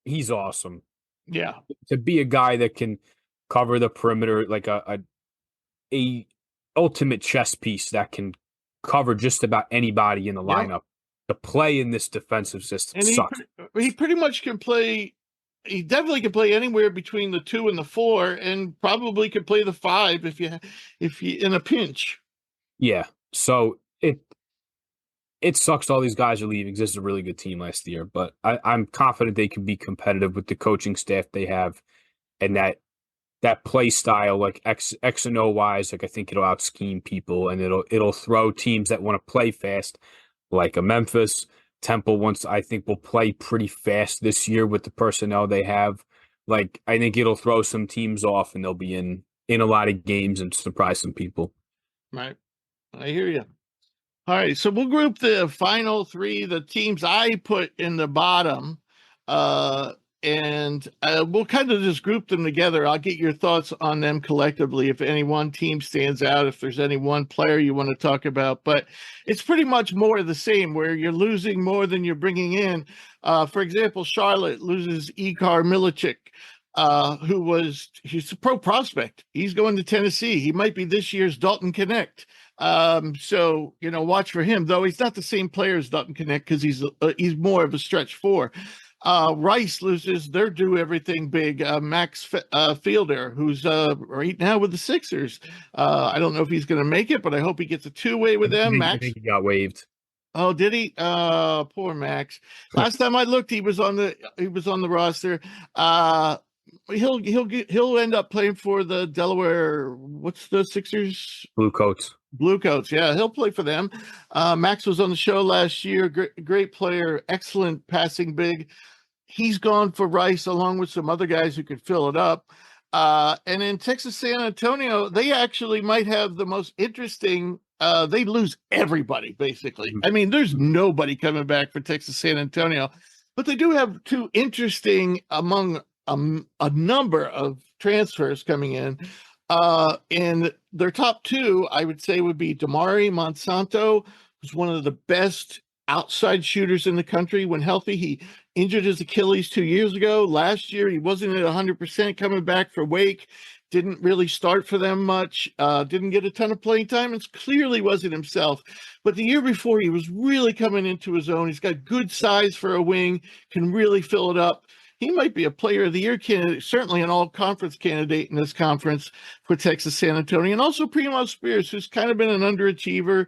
he's awesome. Yeah, to be a guy that can cover the perimeter like a ultimate chess piece that can cover just about anybody in the lineup. The play in this defensive system sucks. He pretty much can play. He definitely can play anywhere between the 2 and the 4, and probably could play the 5 if you in a pinch. Yeah. So it sucks all these guys are leaving. This is a really good team last year, but I'm confident they can be competitive with the coaching staff they have, and that play style, like X and O wise, like I think it'll out scheme people, and it'll throw teams that want to play fast, like a Memphis. Temple I think will play pretty fast this year with the personnel they have. Like I think it'll throw some teams off, and they'll be in a lot of games and surprise some people. Right, I hear you. All right, so we'll group the final 3, the teams I put in the bottom. And we'll kind of just group them together. I'll get your thoughts on them collectively. If any one team stands out, if there's any one player you want to talk about, but it's pretty much more of the same where you're losing more than you're bringing in. For example, Charlotte loses Ikar Milicic, he's a pro prospect. He's going to Tennessee. He might be this year's Dalton Connect. So, watch for him, though he's not the same player as Dalton Connect because he's more of a stretch four. Rice loses their do everything big, Max Fielder, who's right now with the Sixers. I don't know if he's going to make it, but I hope he gets a two-way with them. I think he got waived. Oh, did he? Poor Max. Last time I looked, he was on the roster. He'll end up playing for the Delaware. What's the Sixers? Bluecoats. Yeah, he'll play for them. Max was on the show last year. Great player, excellent passing big. He's gone for Rice along with some other guys who could fill it up. And in Texas San Antonio, they actually might have the most interesting. They lose everybody basically. I mean, there's nobody coming back for Texas San Antonio, but they do have two interesting among a number of transfers coming in. And their top two, I would say, would be Damari Monsanto, who's one of the best outside shooters in the country when healthy. He injured his Achilles 2 years ago. Last year, he wasn't at 100% coming back for Wake. Didn't really start for them much. Didn't get a ton of playing time and clearly wasn't himself. But the year before, he was really coming into his own. He's got good size for a wing, can really fill it up. He might be a player of the year candidate, certainly an all-conference candidate in this conference for Texas San Antonio. And also Primo Spears, who's kind of been an underachiever,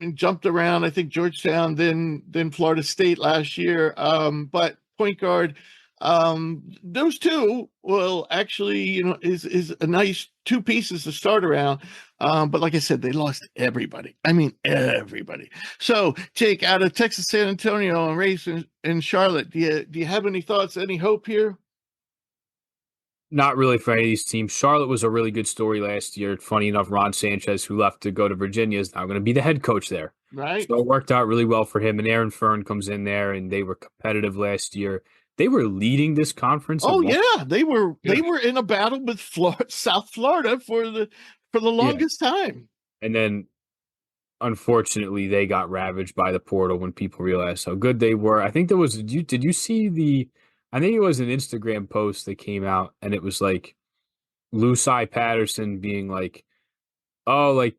and jumped around, I think Georgetown, then Florida State last year. But point guard, those two will actually, is a nice two pieces to start around. But like I said, they lost everybody. I mean, everybody. So, Jake, out of Texas San Antonio and Rice and Charlotte, do you have any thoughts, any hope here? Not really for any of these teams. Charlotte was a really good story last year. Funny enough, Ron Sanchez, who left to go to Virginia, is now going to be the head coach there. Right. So it worked out really well for him. And Aaron Fern comes in there, and they were competitive last year. They were leading this conference. Oh yeah, they were in a battle with South Florida for the longest time. And then, unfortunately, they got ravaged by the portal when people realized how good they were. I think there was. Did you see the? I think it was an Instagram post that came out, and it was like Lucai Patterson being like, "Oh, like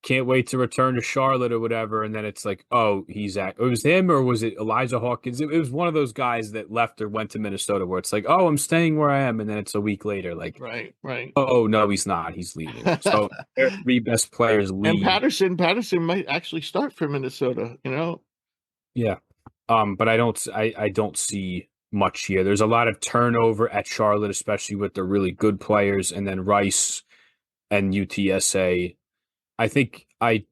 can't wait to return to Charlotte or whatever," and then it's like, "Oh, it was him or was it Elijah Hawkins?" It was one of those guys that left or went to Minnesota where it's like, "Oh, I'm staying where I am," and then it's a week later, like, right. Oh no, he's not. He's leaving. So their three best players leave. And Patterson might actually start for Minnesota. Yeah, but I don't see much here. There's a lot of turnover at Charlotte, especially with the really good players, and then Rice and UTSA. I think I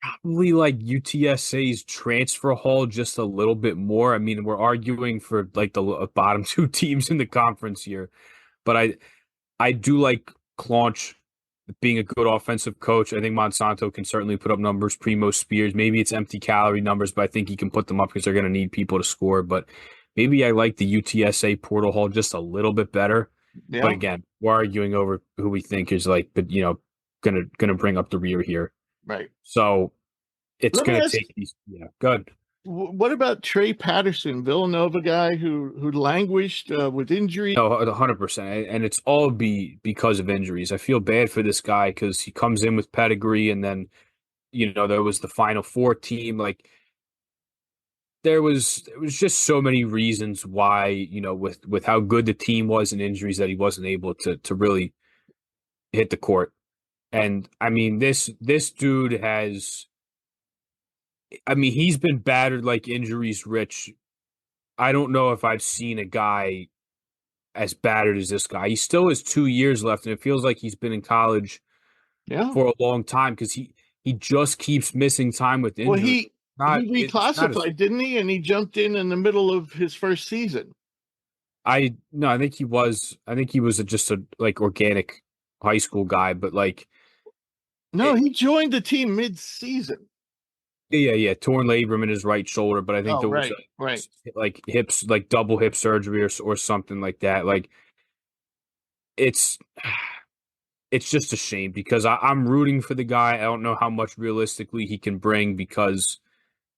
probably like UTSA's transfer haul just a little bit more. I mean, we're arguing for like the bottom two teams in the conference here, but I do like Claunch being a good offensive coach. I think Monsanto can certainly put up numbers. Primo Spears, maybe it's empty calorie numbers, but I think he can put them up because they're going to need people to score. But maybe I like the UTSA portal haul just a little bit better. Yeah. But again, we're arguing over who we think is like, but gonna bring up the rear here. Right. So it's gonna take these. Yeah, good. What about Trey Patterson, Villanova guy who languished with injury? No, 100%, and it's all because of injuries. I feel bad for this guy because he comes in with pedigree, and then there was the Final Four team. Like there was just so many reasons why with how good the team was and injuries that he wasn't able to really hit the court. And I mean this dude has. I mean, he's been battered like injuries rich. I don't know if I've seen a guy as battered as this guy. He still has 2 years left, and it feels like he's been in college for a long time because he just keeps missing time with injuries. Well, he reclassified, didn't he? And he jumped in the middle of his first season. I think he was just a like organic high school guy, but like he joined the team mid-season. Yeah. Torn labrum in his right shoulder, but I think Oh, there was right, right. like hips, like double hip surgery or something like that. Like it's it's just a shame because I'm rooting for the guy. I don't know how much realistically he can bring because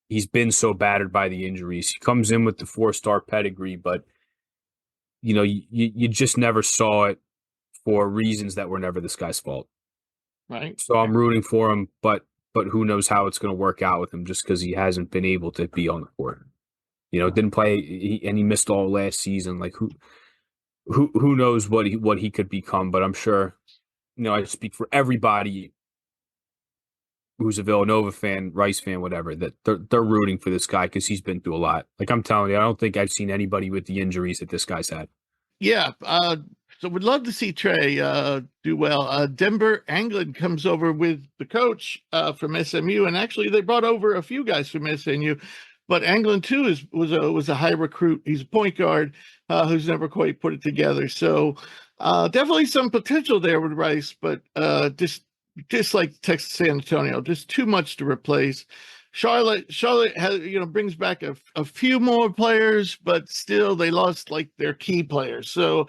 he's been so battered by the injuries. He comes in with the 4-star pedigree, but you just never saw it for reasons that were never this guy's fault. Right. So I'm rooting for him, but who knows how it's going to work out with him just because he hasn't been able to be on the court. Didn't play and he missed all last season. Like who knows what he could become, but I'm sure, I speak for everybody who's a Villanova fan, Rice fan, whatever, that they're rooting for this guy because he's been through a lot. Like I'm telling you, I don't think I've seen anybody with the injuries that this guy's had. Yeah. So we'd love to see Trey do well. Denver Anglin comes over with the coach from SMU, and actually they brought over a few guys from SMU, but Anglin too was a high recruit. He's a point guard who's never quite put it together. So definitely some potential there with Rice, but just like Texas San Antonio, just too much to replace. Charlotte has, brings back a few more players, but still they lost like their key players. So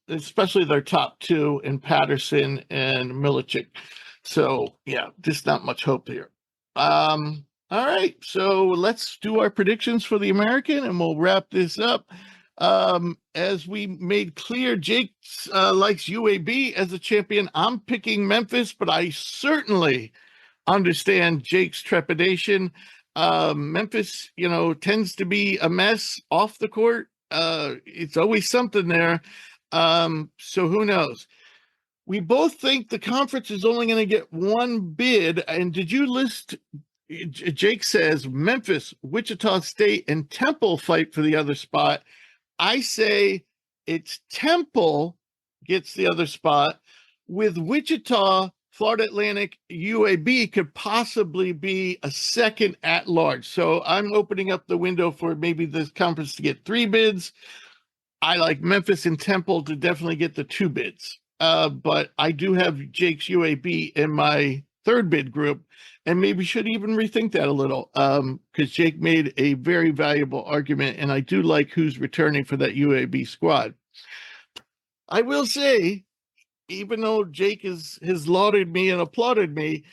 especially their top two in Patterson and Milicic. So yeah, just not much hope here. All right, so let's do our predictions for the American, and we'll wrap this up. As we made clear, Jake likes UAB as a champion. I'm picking Memphis, but I certainly understand Jake's trepidation. Memphis, tends to be a mess off the court. It's always something there. So who knows? We both think the conference is only going to get one bid. And did you list? Jake says Memphis, Wichita State, and Temple fight for the other spot. I say it's Temple gets the other spot, with Wichita, Florida Atlantic, UAB could possibly be a second at large. So I'm opening up the window for maybe this conference to get 3 bids. I like Memphis and Temple to definitely get the 2 bids. But I do have Jake's UAB in my 3rd bid group, and maybe should even rethink that a little, because Jake made a very valuable argument, and I do like who's returning for that UAB squad. I will say, even though Jake has lauded me and applauded me,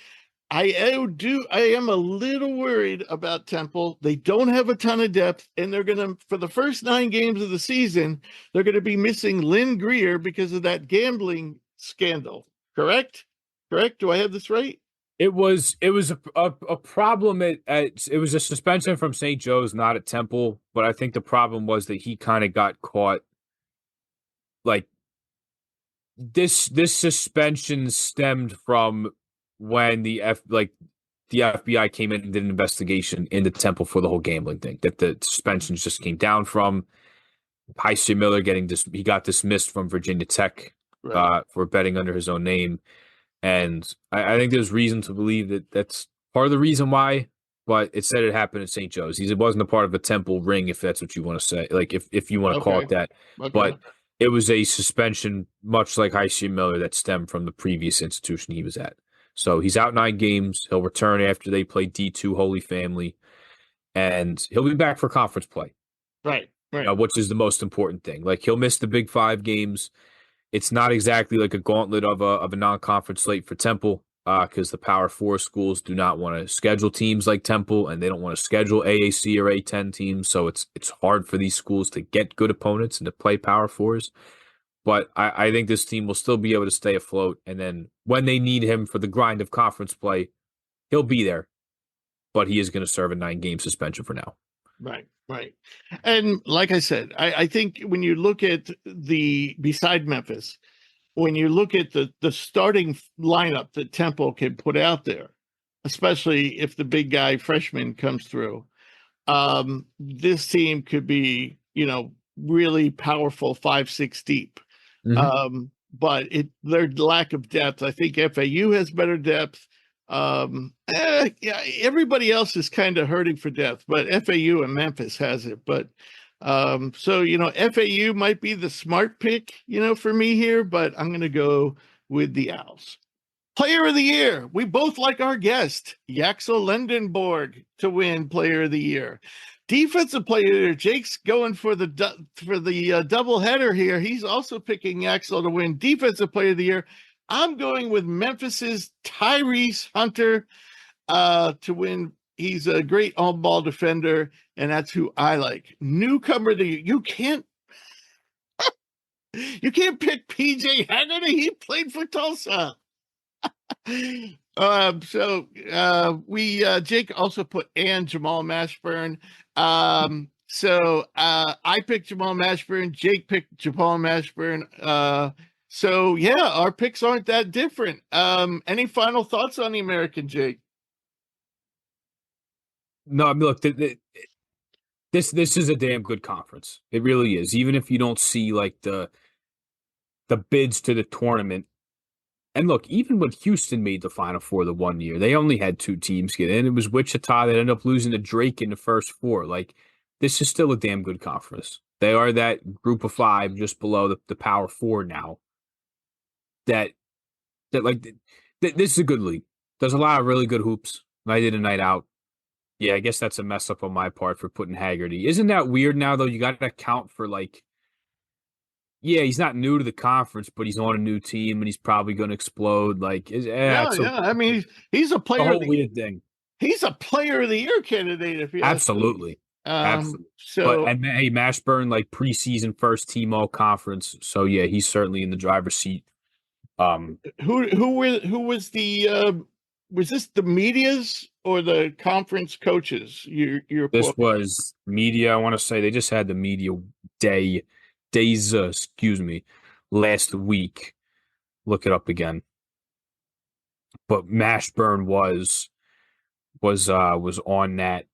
I am a little worried about Temple. They don't have a ton of depth, and they're going to, for the first 9 games of the season, they're going to be missing Lynn Greer because of that gambling scandal. Correct? Do I have this right? It was a problem it was a suspension from St. Joe's, not at Temple, but I think the problem was that he kind of got caught. Like this suspension stemmed from when the FBI came in and did an investigation into Temple for the whole gambling thing. That the suspensions just came down from. Heisey Miller he got dismissed from Virginia Tech for betting under his own name. And I think there's reason to believe that that's part of the reason why, but it said it happened at St. Joe's. It wasn't a part of a Temple ring, if that's what you want to say, like if you want to call it that. Okay. But it was a suspension, much like Heisey Miller, that stemmed from the previous institution he was at. So he's out 9 games. He'll return after they play D2 Holy Family, and he'll be back for conference play. Right. Which is the most important thing. Like he'll miss the big 5 games. It's not exactly like a gauntlet of a non-conference slate for Temple, because the Power 4 schools do not want to schedule teams like Temple, and they don't want to schedule AAC or A10 teams. So it's hard for these schools to get good opponents and to play Power 4s. But I think this team will still be able to stay afloat. And then when they need him for the grind of conference play, he'll be there. But he is going to serve a 9-game suspension for now. Right. And like I said, I think when you look at beside Memphis, when you look at the starting lineup that Temple can put out there, especially if the big guy freshman comes through, this team could be, really powerful 5-6 deep. Mm-hmm. But their lack of depth, I think FAU has better depth. Everybody else is kind of hurting for depth, but FAU and Memphis has it. But so FAU might be the smart pick, for me here, but I'm going to go with the Owls. Player of the Year. We both like our guest, Yaxel Lendeborg, to win Player of the Year. Defensive Player of the Year. Jake's going for the double header here. He's also picking Yaxel to win Defensive Player of the Year. I'm going with Memphis's Tyrese Hunter to win. He's a great on-ball defender, and that's who I like. Newcomer of the Year. You can't pick PJ Haggerty. He played for Tulsa. Jake also put Jamal Mashburn. I picked Jamal Mashburn. Jake picked Jamal Mashburn. Our picks aren't that different. Any final thoughts on the American, Jake? No, I mean, look, this is a damn good conference. It really is. Even if you don't see like the bids to the tournament. And look, even when Houston made the Final Four the one year, they only had 2 teams get in. It was Wichita that ended up losing to Drake in the first 4. Like, this is still a damn good conference. They are that group of 5 just below the Power 4 now. This is a good league. There's a lot of really good hoops, night in and night out. Yeah, I guess that's a mess up on my part for putting Haggerty. Isn't that weird now, though? You got to account for, like, yeah, he's not new to the conference, but he's on a new team, and he's probably going to explode. Like, I mean, he's a player. The whole weird thing. He's a Player of the Year candidate. If you absolutely. Absolutely. Hey, Mashburn, like preseason first team all conference. So yeah, he's certainly in the driver's seat. Who was the was this the media's or the conference coaches? This was media. I want to say they just had the media days, last week. Look it up again. But Mashburn was on that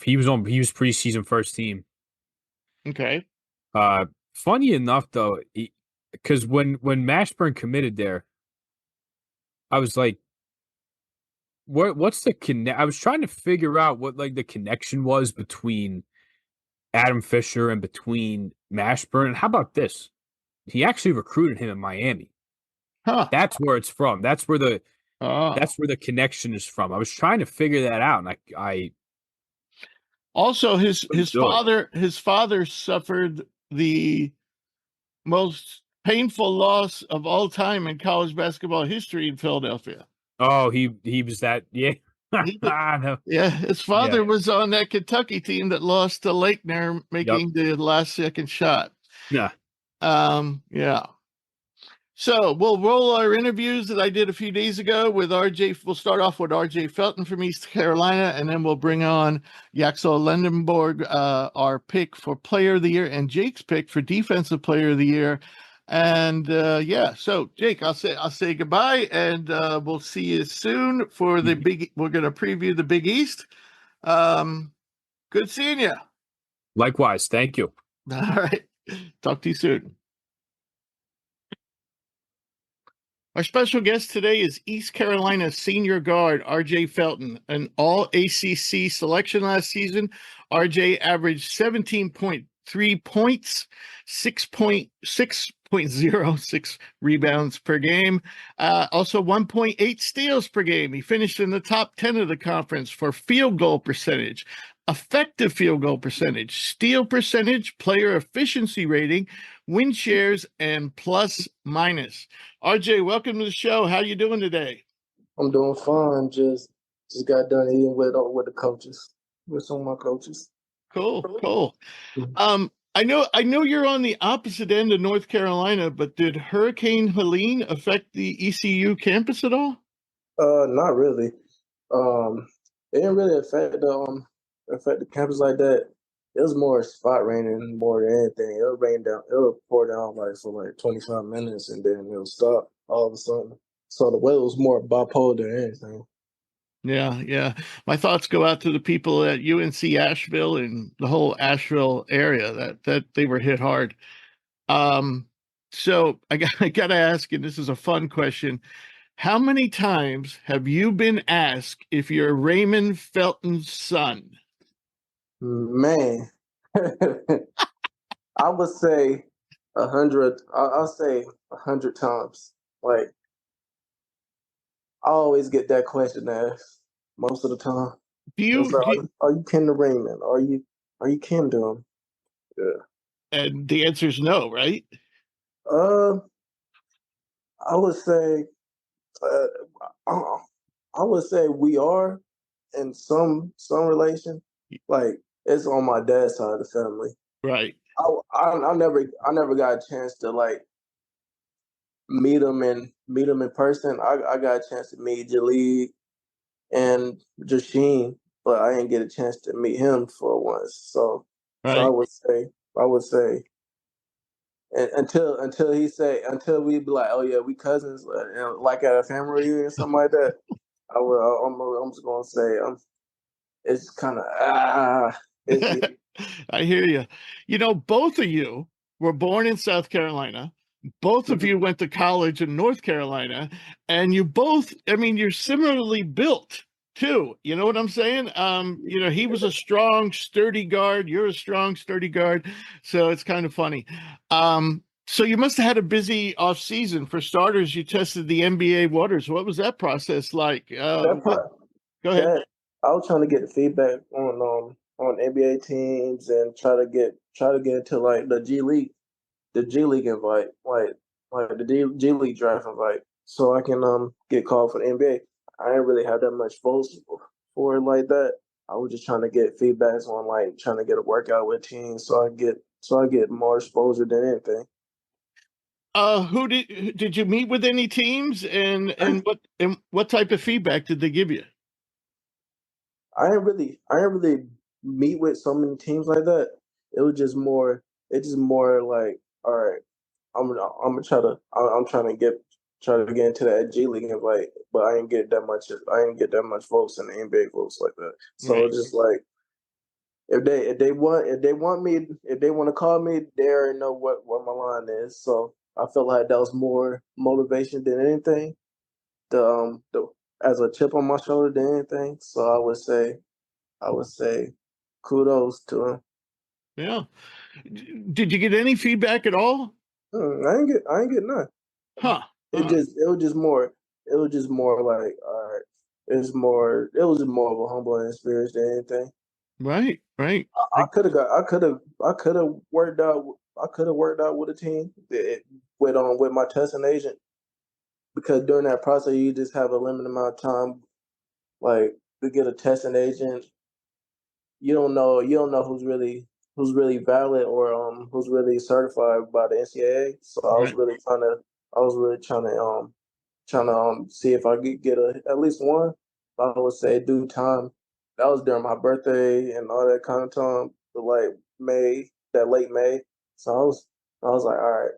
he was preseason first team. Okay. Funny enough though, because when Mashburn committed there, I was like, what's the connect? I was trying to figure out what like the connection was between Adam Fisher and between Mashburn. And how about this? He actually recruited him in Miami. Huh. That's where it's from. That's where the connection is from. I was trying to figure that out, and I also his father suffered the most painful loss of all time in college basketball history in Philadelphia. Oh, he was that, yeah. Yeah, his father was on that Kentucky team that lost to Lakener, making the last second shot. Yeah. Yeah. So we'll roll our interviews that I did a few days ago with RJ. We'll start off with RJ Felton from East Carolina, and then we'll bring on Yaxel Lendeborg, our pick for Player of the Year, and Jake's pick for Defensive Player of the Year. And so Jake, I'll say goodbye, and we'll see you soon for the big. We're going to preview the Big East. Good seeing you. Likewise, thank you. All right, talk to you soon. Our special guest today is East Carolina senior guard RJ Felton, an All-AAC selection last season. RJ averaged 17.3 points, 6.06 rebounds per game, also 1.8 steals per game. He finished in the top 10 of the conference for field goal percentage, effective field goal percentage, steal percentage, player efficiency rating, win shares, and plus minus. RJ, welcome to the show. How you doing today? I'm doing fine. Just got done eating with the coaches, with some of my coaches. Cool. I know you're on the opposite end of North Carolina, but did Hurricane Helene affect the ECU campus at all? Not really. It didn't really affect the campus like that. It was more spot raining more than anything. It'll rain down. It'll pour down for 25 minutes, and then it'll stop all of a sudden. So the weather was more bipolar than anything. Yeah. My thoughts go out to the people at UNC Asheville and the whole Asheville area that they were hit hard. So I got to ask, and this is a fun question. How many times have you been asked if you're Raymond Felton's son? Man, I would say 100. I'll say 100 times. Like, I always get that question asked most of the time. Do It's you, like, do, are you kin to Raymond? Are you kin to him? Yeah. and the answer is no, right? Uh, I would say, uh, I, I would say we are in some relation. Like it's on my dad's side of the family. Right. I never got a chance to like meet him in person. I got a chance to meet Jalid and Jasheen, but I didn't get a chance to meet him for once. So Right. I would say until until we be like, oh yeah, we cousins, like at a family reunion or something like that. I'm just gonna say it's kind of I hear you. You know, both of you were born in South Carolina. Both of you went to college in North Carolina, and you both, I mean, you're similarly built too. You know what I'm saying? You know, he was a strong, sturdy guard. You're a strong, sturdy guard. So it's kind of funny. So you must have had a busy off season. For starters, you tested the NBA waters. What was that process like? that part. Go ahead. That I was trying to get the feedback on NBA teams and try to get into like the G League invite, like the G League draft invite, so I can get called for the NBA. I didn't really have that much votes for it like that. I was just trying to get feedbacks on like trying to get a workout with teams, so I get more exposure than anything. Who did you meet with any teams, and what type of feedback did they give you? I didn't really meet with so many teams like that. It's just more like, all right, I'm gonna I'm trying to get into that G League invite, but I didn't get that much votes in the NBA votes like that. So Right. it's just like if they want to call me, they already know what my line is. So I felt like that was more motivation than anything. The as a chip on my shoulder than anything. So I would say kudos to him. Yeah. Did you get any feedback at all? I ain't get none. Huh. It was just more like, all right, it was just more of a humbling experience than anything. Right. Right. I could have worked out with a team with my testing agent, because during that process you just have a limited amount of time, like to get a testing agent. You don't know who's really valid or who's really certified by the NCAA. So Right. I was really trying to see if I could get at least one. I would say due time. That was during my birthday and all that kind of time, like late May. So I was like, all right,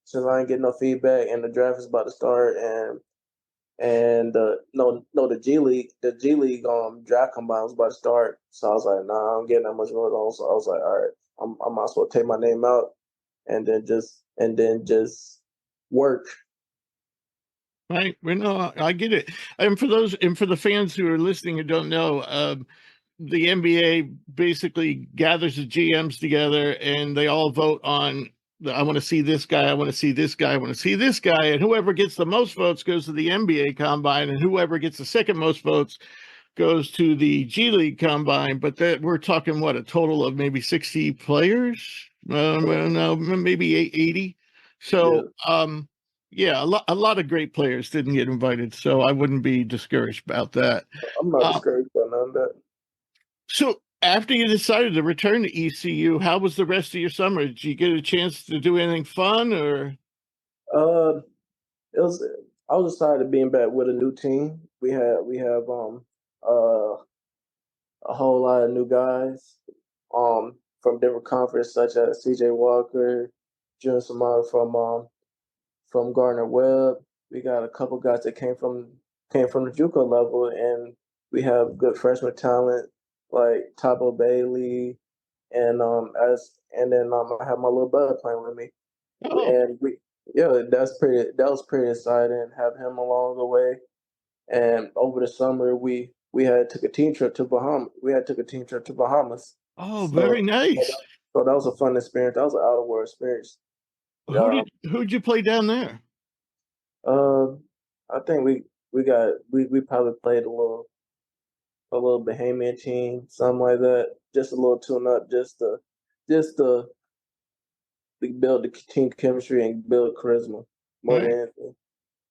since I ain't getting no feedback and the draft is about to start, and the G League draft combine was about to start. So I was like, nah, I'm getting that much going on. So I was like, all right, I might as well take my name out and then just work. Right. Well, no, I get it. And for the fans who are listening who don't know, the NBA basically gathers the GMs together and they all vote on I want to see this guy, I want to see this guy, I want to see this guy, and whoever gets the most votes goes to the NBA combine, and whoever gets the second most votes goes to the G League combine. But that we're talking what, a total of maybe 60 players? No, maybe 80. So yeah, a lot of great players didn't get invited, so I wouldn't be discouraged about that. I'm not discouraged by none of that. So after you decided to return to ECU, how was the rest of your summer? Did you get a chance to do anything fun, or? Uh, it was I was excited being back with a new team. We have a whole lot of new guys from different conferences, such as CJ Walker, Junior Samara from Gardner Webb. We got a couple guys that came from the JUCO level, and we have good freshman talent like Tabo Bailey, and then I have my little brother playing with me, Oh, and that was pretty exciting. Have him along the way, and over the summer we had took a team trip to Bahamas. oh, So very nice. so that was a fun experience. That was an out of world experience. Who'd you play down there? Uh, I think we probably played a little Bahamian team, something like that. Just a little tune up, just to build the team chemistry and build charisma more than anything.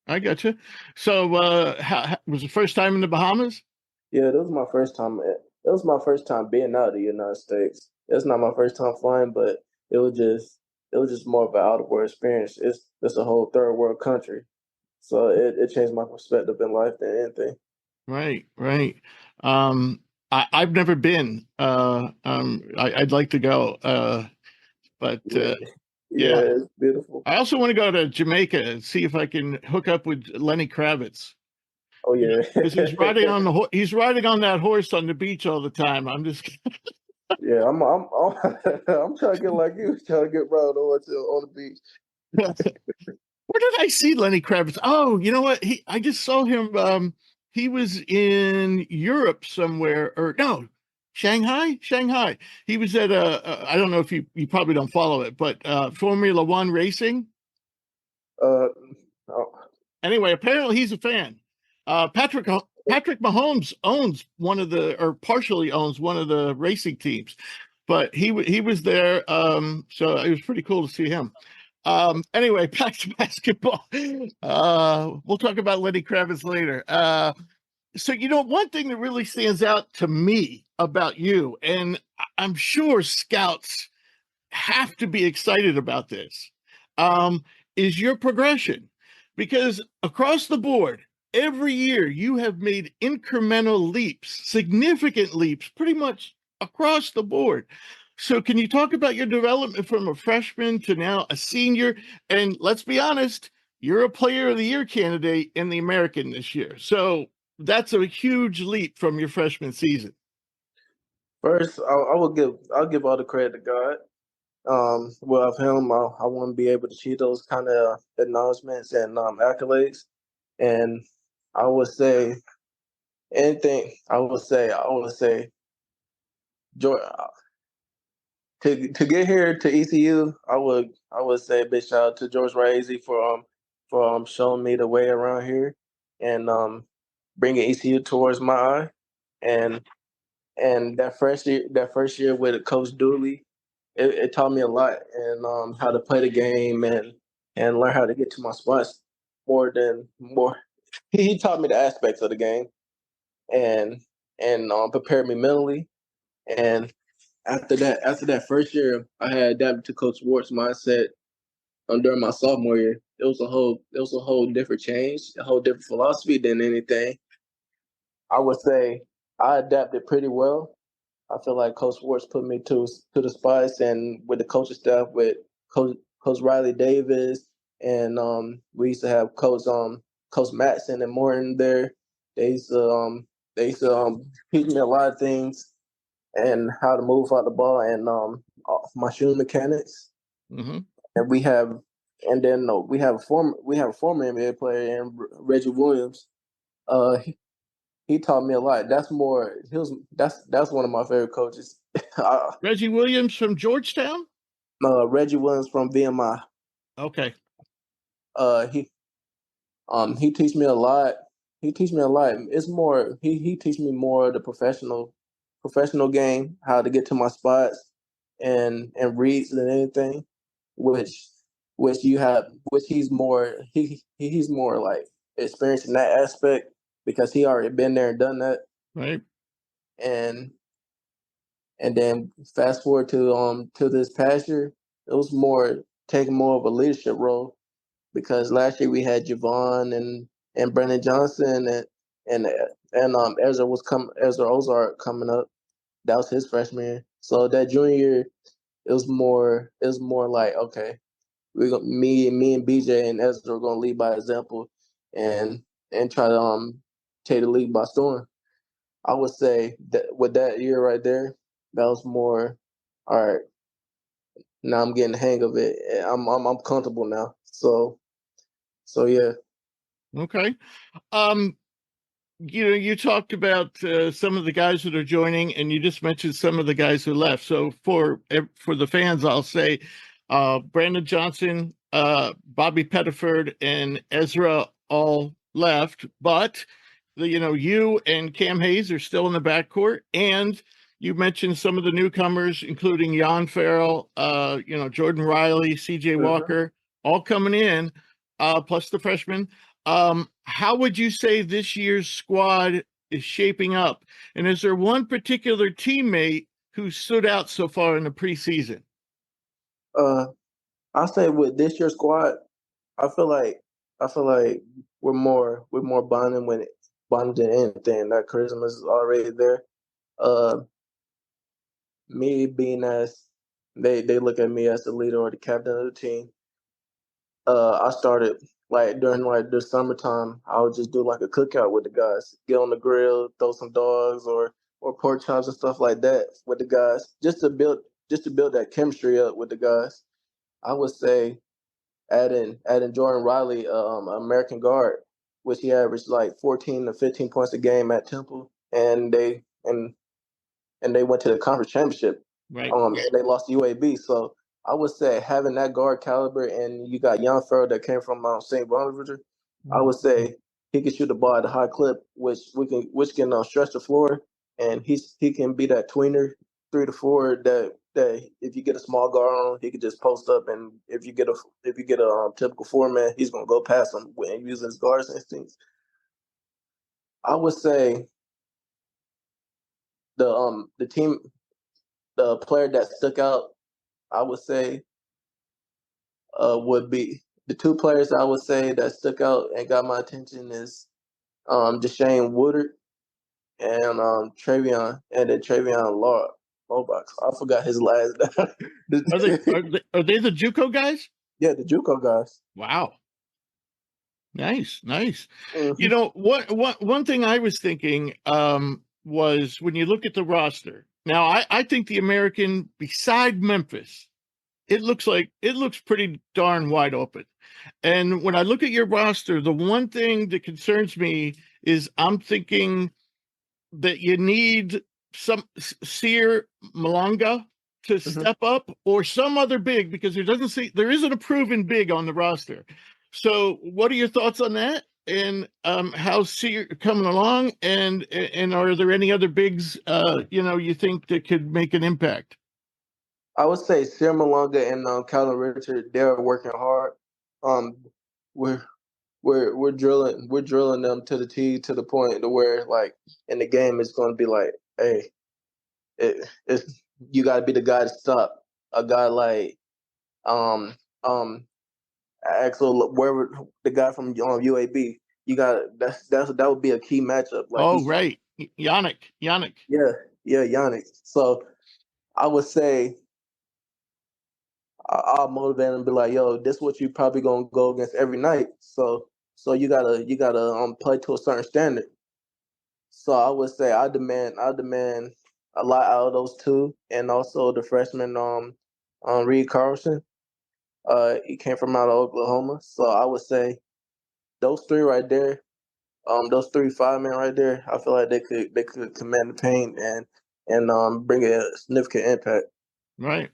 I got you. So, how was the first time in the Bahamas? Yeah, that was my first time. It was my first time being out of the United States. It's not my first time flying, but it was just more of an out of world experience. It's a whole third world country, so it changed my perspective in life than anything. Right, right. I've never been. I'd like to go. But Yeah, yeah. it's beautiful. I also want to go to Jamaica and see if I can hook up with Lenny Kravitz. Oh yeah, Because he's riding on that horse on the beach all the time. I'm just yeah. I'm I'm trying to get like you, trying to get around on the beach. Where did I see Lenny Kravitz? Oh, you know what? I just saw him. He was in Europe somewhere, or no, Shanghai. He was at I don't know if you probably don't follow it, but Formula One racing. Oh. Anyway, apparently he's a fan. Patrick Mahomes owns partially owns one of the racing teams, but he was there. So it was pretty cool to see him. Anyway, back to basketball. We'll talk about Lenny Kravitz later. So, one thing that really stands out to me about you, and I'm sure scouts have to be excited about this, is your progression. Because across the board, every year you have made incremental leaps, significant leaps, pretty much across the board. So can you talk about your development from a freshman to now a senior? And let's be honest, you're a player of the year candidate in the American this year. So that's a huge leap from your freshman season. First, I'll give all the credit to God. Well, of him, I wouldn't be able to achieve those kind of acknowledgments and accolades. And I would say anything. I would say, George, to get here to ECU, I would say a big shout out to George Raisy for showing me the way around here and bringing ECU towards my eye, and that first year with Coach Dooley, it taught me a lot and how to play the game and learn how to get to my spots more. He taught me the aspects of the game and prepared me mentally. And after that first year, I had adapted to Coach Wart's mindset during my sophomore year. It was a whole different change, a whole different philosophy than anything. I would say I adapted pretty well. I feel like Coach Warts put me to the spots, and with the coaching staff, with Coach Riley Davis, and we used to have Coach Matson and Morton there. They used to teach me a lot of things and how to move out the ball and my shooting mechanics. Mm-hmm. And we have a former NBA player in Reggie Williams. He taught me a lot. That's one of my favorite coaches. Reggie Williams from Georgetown? Reggie Williams from VMI. Okay. He teach me a lot. It's more he teach me more of the professional game, how to get to my spots and reads than anything, which he's more like experienced in that aspect because he already been there and done that. Right. And then fast forward to this past year, it was taking more of a leadership role because last year we had Javon and Brandon Johnson and Ezra Ozark coming up. That was his freshman year. So that junior year, it was more like, okay, me and BJ and Ezra are gonna lead by example and try to take the lead by storm. I would say that with that year right there, that was more, all right, now I'm getting the hang of it. I'm comfortable now. So yeah. Okay. You talked about some of the guys that are joining, and you just mentioned some of the guys who left. So for the fans, I'll say Brandon Johnson, Bobby Pettiford, and Ezra all left, but you and Cam Hayes are still in the backcourt, and you mentioned some of the newcomers, including Jan Farrell, Jordan Riley, CJ Walker, all coming in, plus the freshmen. How would you say this year's squad is shaping up? And is there one particular teammate who stood out so far in the preseason? I say with this year's squad, I feel like we're more bonding than anything. That charisma is already there. Me being as they look at me as the leader or the captain of the team. I started during the summertime. I would just do like a cookout with the guys, get on the grill, throw some dogs or pork chops and stuff like that with the guys, just to build that chemistry up with the guys. I would say adding Jordan Riley, American guard, which he averaged like 14 to 15 points a game at Temple, and they went to the conference championship. Right. And they lost to UAB. So I would say having that guard caliber, and you got Jan Farrell that came from St. Bonaventure, I would say he can shoot the ball at a high clip, which can stretch the floor, and he can be that tweener 3 to 4 that if you get a small guard on, he could just post up, and if you get a typical 4-man, he's gonna go past him and using his guards instincts. I would say the player that stuck out, I would say, would be the two players I would say that stuck out and got my attention is Deshane Woodard and Travion, and then Travion Lobox. I forgot his last name. Are they the JUCO guys? Yeah, the JUCO guys. Wow. Nice. Mm-hmm. One thing I was thinking was when you look at the roster. Now, I think the American, beside Memphis, it looks pretty darn wide open. And when I look at your roster, the one thing that concerns me is I'm thinking that you need some Sear Malanga to step up, or some other big, because there isn't a proven big on the roster. So what are your thoughts on that? And how's Sear coming along? And are there any other bigs you think that could make an impact? I would say Sear Malanga and Calvin Richard, they're working hard. We're drilling them to the T, to the point to where like in the game it's going to be like, hey, it's you got to be the guy to stop a guy like Yaxel, wherever the guy from UAB. You got that would be a key matchup. Like, right, Yannick. Yeah, Yannick. So I would say I'll motivate him and be like, yo, this is what you probably gonna go against every night. So you gotta play to a certain standard. So I would say I demand a lot out of those two, and also the freshman Reed Carlson. He came from out of Oklahoma. So I would say those three right there, those 3 5-men right there, I feel like they could command the paint and bring a significant impact. Right.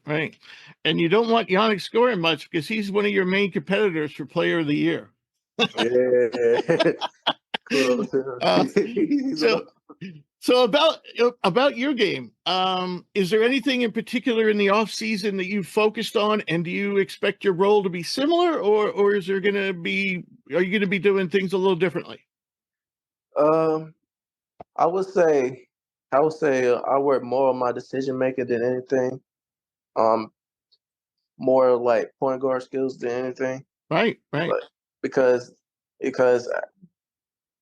And you don't want Yannick scoring much because he's one of your main competitors for Player of the Year. Yeah. So about your game, is there anything in particular in the off season that you focused on, and do you expect your role to be similar, or are you going to be doing things a little differently? I would say I work more on my decision making than anything. More like point guard skills than anything. Right. But because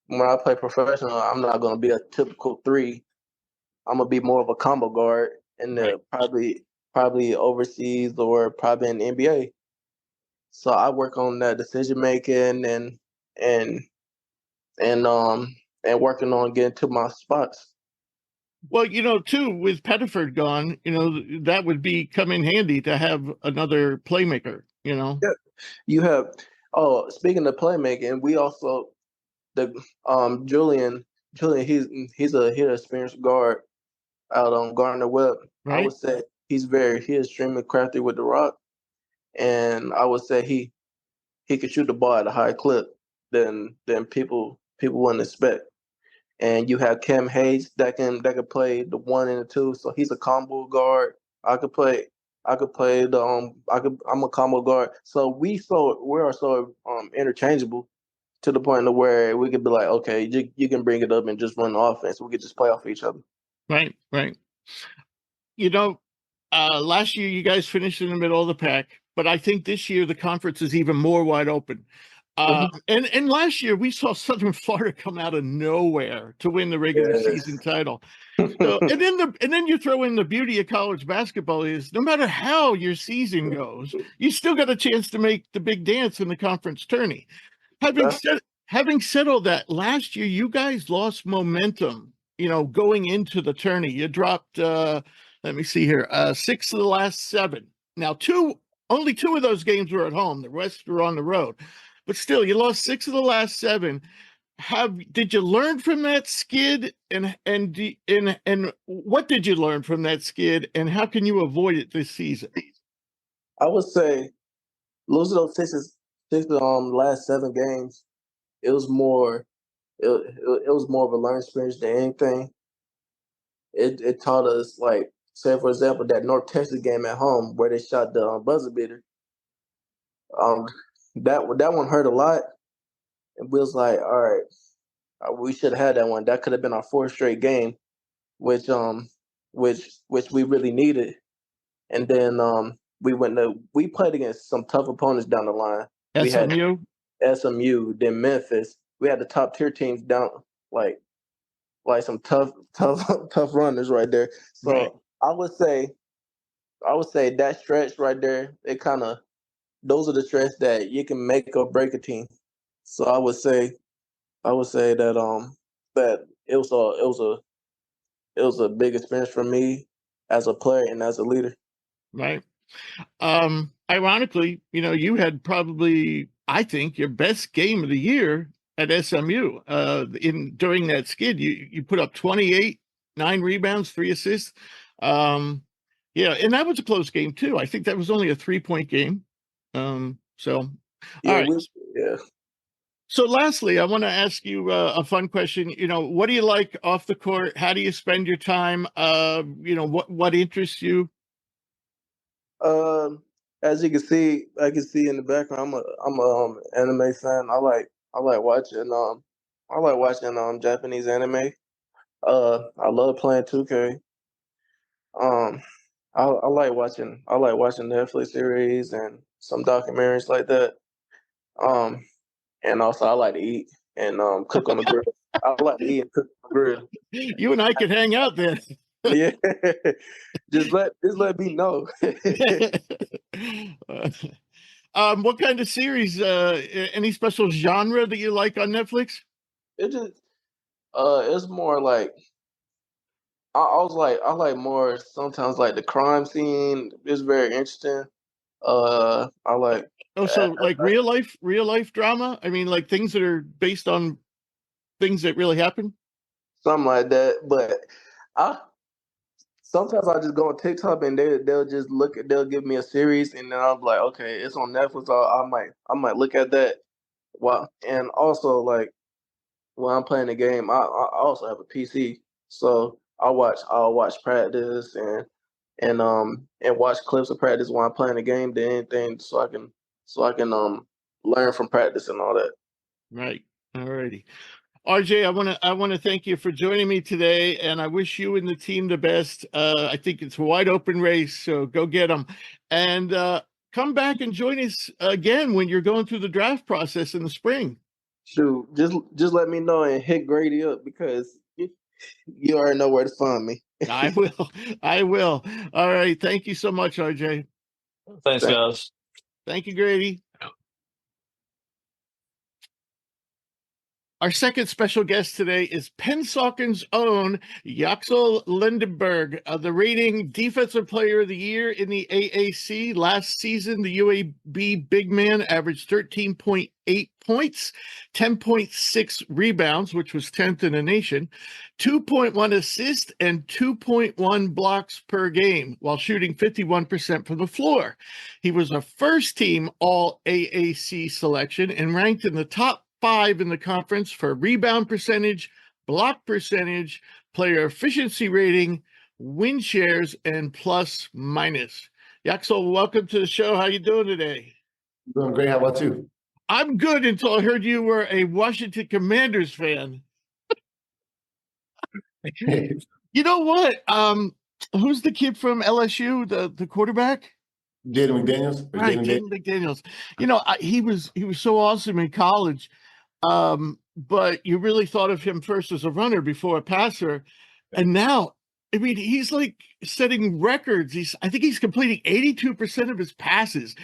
when I play professional, I'm not going to be a typical 3. I'm gonna be more of a combo guard in the probably overseas or probably in the NBA. So I work on that decision making and working on getting to my spots. Well, too, with Pettiford gone, that would come in handy to have another playmaker. Yeah, you have. Oh, speaking of playmaking, we also Julian. He's an experienced guard out on Gardner Webb. Right. I would say he's extremely crafty with the rock, and I would say he can shoot the ball at a high clip. than people wouldn't expect. And you have Cam Hayes that can play the 1 and the 2, so he's a combo guard. I'm a combo guard. So we are so interchangeable to the point of where we could be like, okay, you can bring it up and just run the offense. We could just play off each other. Right. Last year you guys finished in the middle of the pack, but I think this year the conference is even more wide open. And last year we saw Southern Florida come out of nowhere to win the regular season title. So, and then you throw in the beauty of college basketball is no matter how your season goes, you still got a chance to make the big dance in the conference tourney. Having said all that, last year you guys lost momentum, going into the tourney. You dropped let me see here, 6 of the last 7. Now only 2 of those games were at home, the rest were on the road. But still, you lost 6 of the last 7. Did you learn from that skid, and what did you learn from that skid, and how can you avoid it this season? I would say losing those six last 7 games, it was more of a learning experience than anything. It taught us, like, say for example, that North Texas game at home where they shot the buzzer beater. That one hurt a lot, and we was like, all right, we should have had that one. That could have been our 4th straight game, which we really needed. And then we played against some tough opponents down the line. SMU? We had SMU, then Memphis. We had the top tier teams down, like some tough runners right there. So right. I would say that stretch right there, those are the stretches that you can make or break a team. So I would say that that it was a big experience for me as a player and as a leader. Right. Ironically, you had probably, I think, your best game of the year at SMU. During that skid, you put up 28, 9 rebounds, 3 assists. And that was a close game too. I think that was only a 3-point game. All right. So lastly, I want to ask you a fun question. What do you like off the court? How do you spend your time? What interests you? As you can see, I can see in the background, I'm a anime fan. I like watching Japanese anime. I love playing 2K. I like watching Netflix series and some documentaries like that. And also I like to eat and cook on the grill. I like to eat and cook on the grill. You and I could hang out then. Yeah, just let me know. What kind of series? Any special genre that you like on Netflix? It's more like I like more sometimes like the crime scene is very interesting. I like like real life drama. I mean, like things that are based on things that really happen. Something like that, but sometimes I just go on TikTok and they'll give me a series and then I'm like, okay, it's on Netflix. I might look at that. Wow. And also, like, when I'm playing the game, I also have a PC, so I'll watch practice and watch clips of practice while I'm playing the game. Than anything, so I can learn from practice and all that. Right. All righty. RJ, I want to thank you for joining me today, and I wish you and the team the best. I think it's a wide open race, so go get them. And come back and join us again when you're going through the draft process in the spring. Shoot, just let me know and hit Grady up because you already know where to find me. I will. All right. Thank you so much, RJ. Thanks, guys. Thank you, Grady. Our second special guest today is Pensauken's own Yaxel Lendeborg, the reigning Defensive Player of the Year in the AAC. Last season, the UAB big man averaged 13.8 points, 10.6 rebounds, which was 10th in the nation, 2.1 assists, and 2.1 blocks per game, while shooting 51% from the floor. He was a first-team All-AAC selection and ranked in the top 5 in the conference for rebound percentage, block percentage, player efficiency rating, win shares, and plus minus. Yaxel, welcome to the show. How you doing today? Doing great. How about you? I'm good until I heard you were a Washington Commanders fan. You know what? Who's the kid from LSU, the quarterback? Jaden McDaniels. Right, Jaden McDaniels. You know, he was so awesome in college, but you really thought of him first as a runner before a passer, and now, I mean, he's like setting records. I think he's completing 82% of his passes.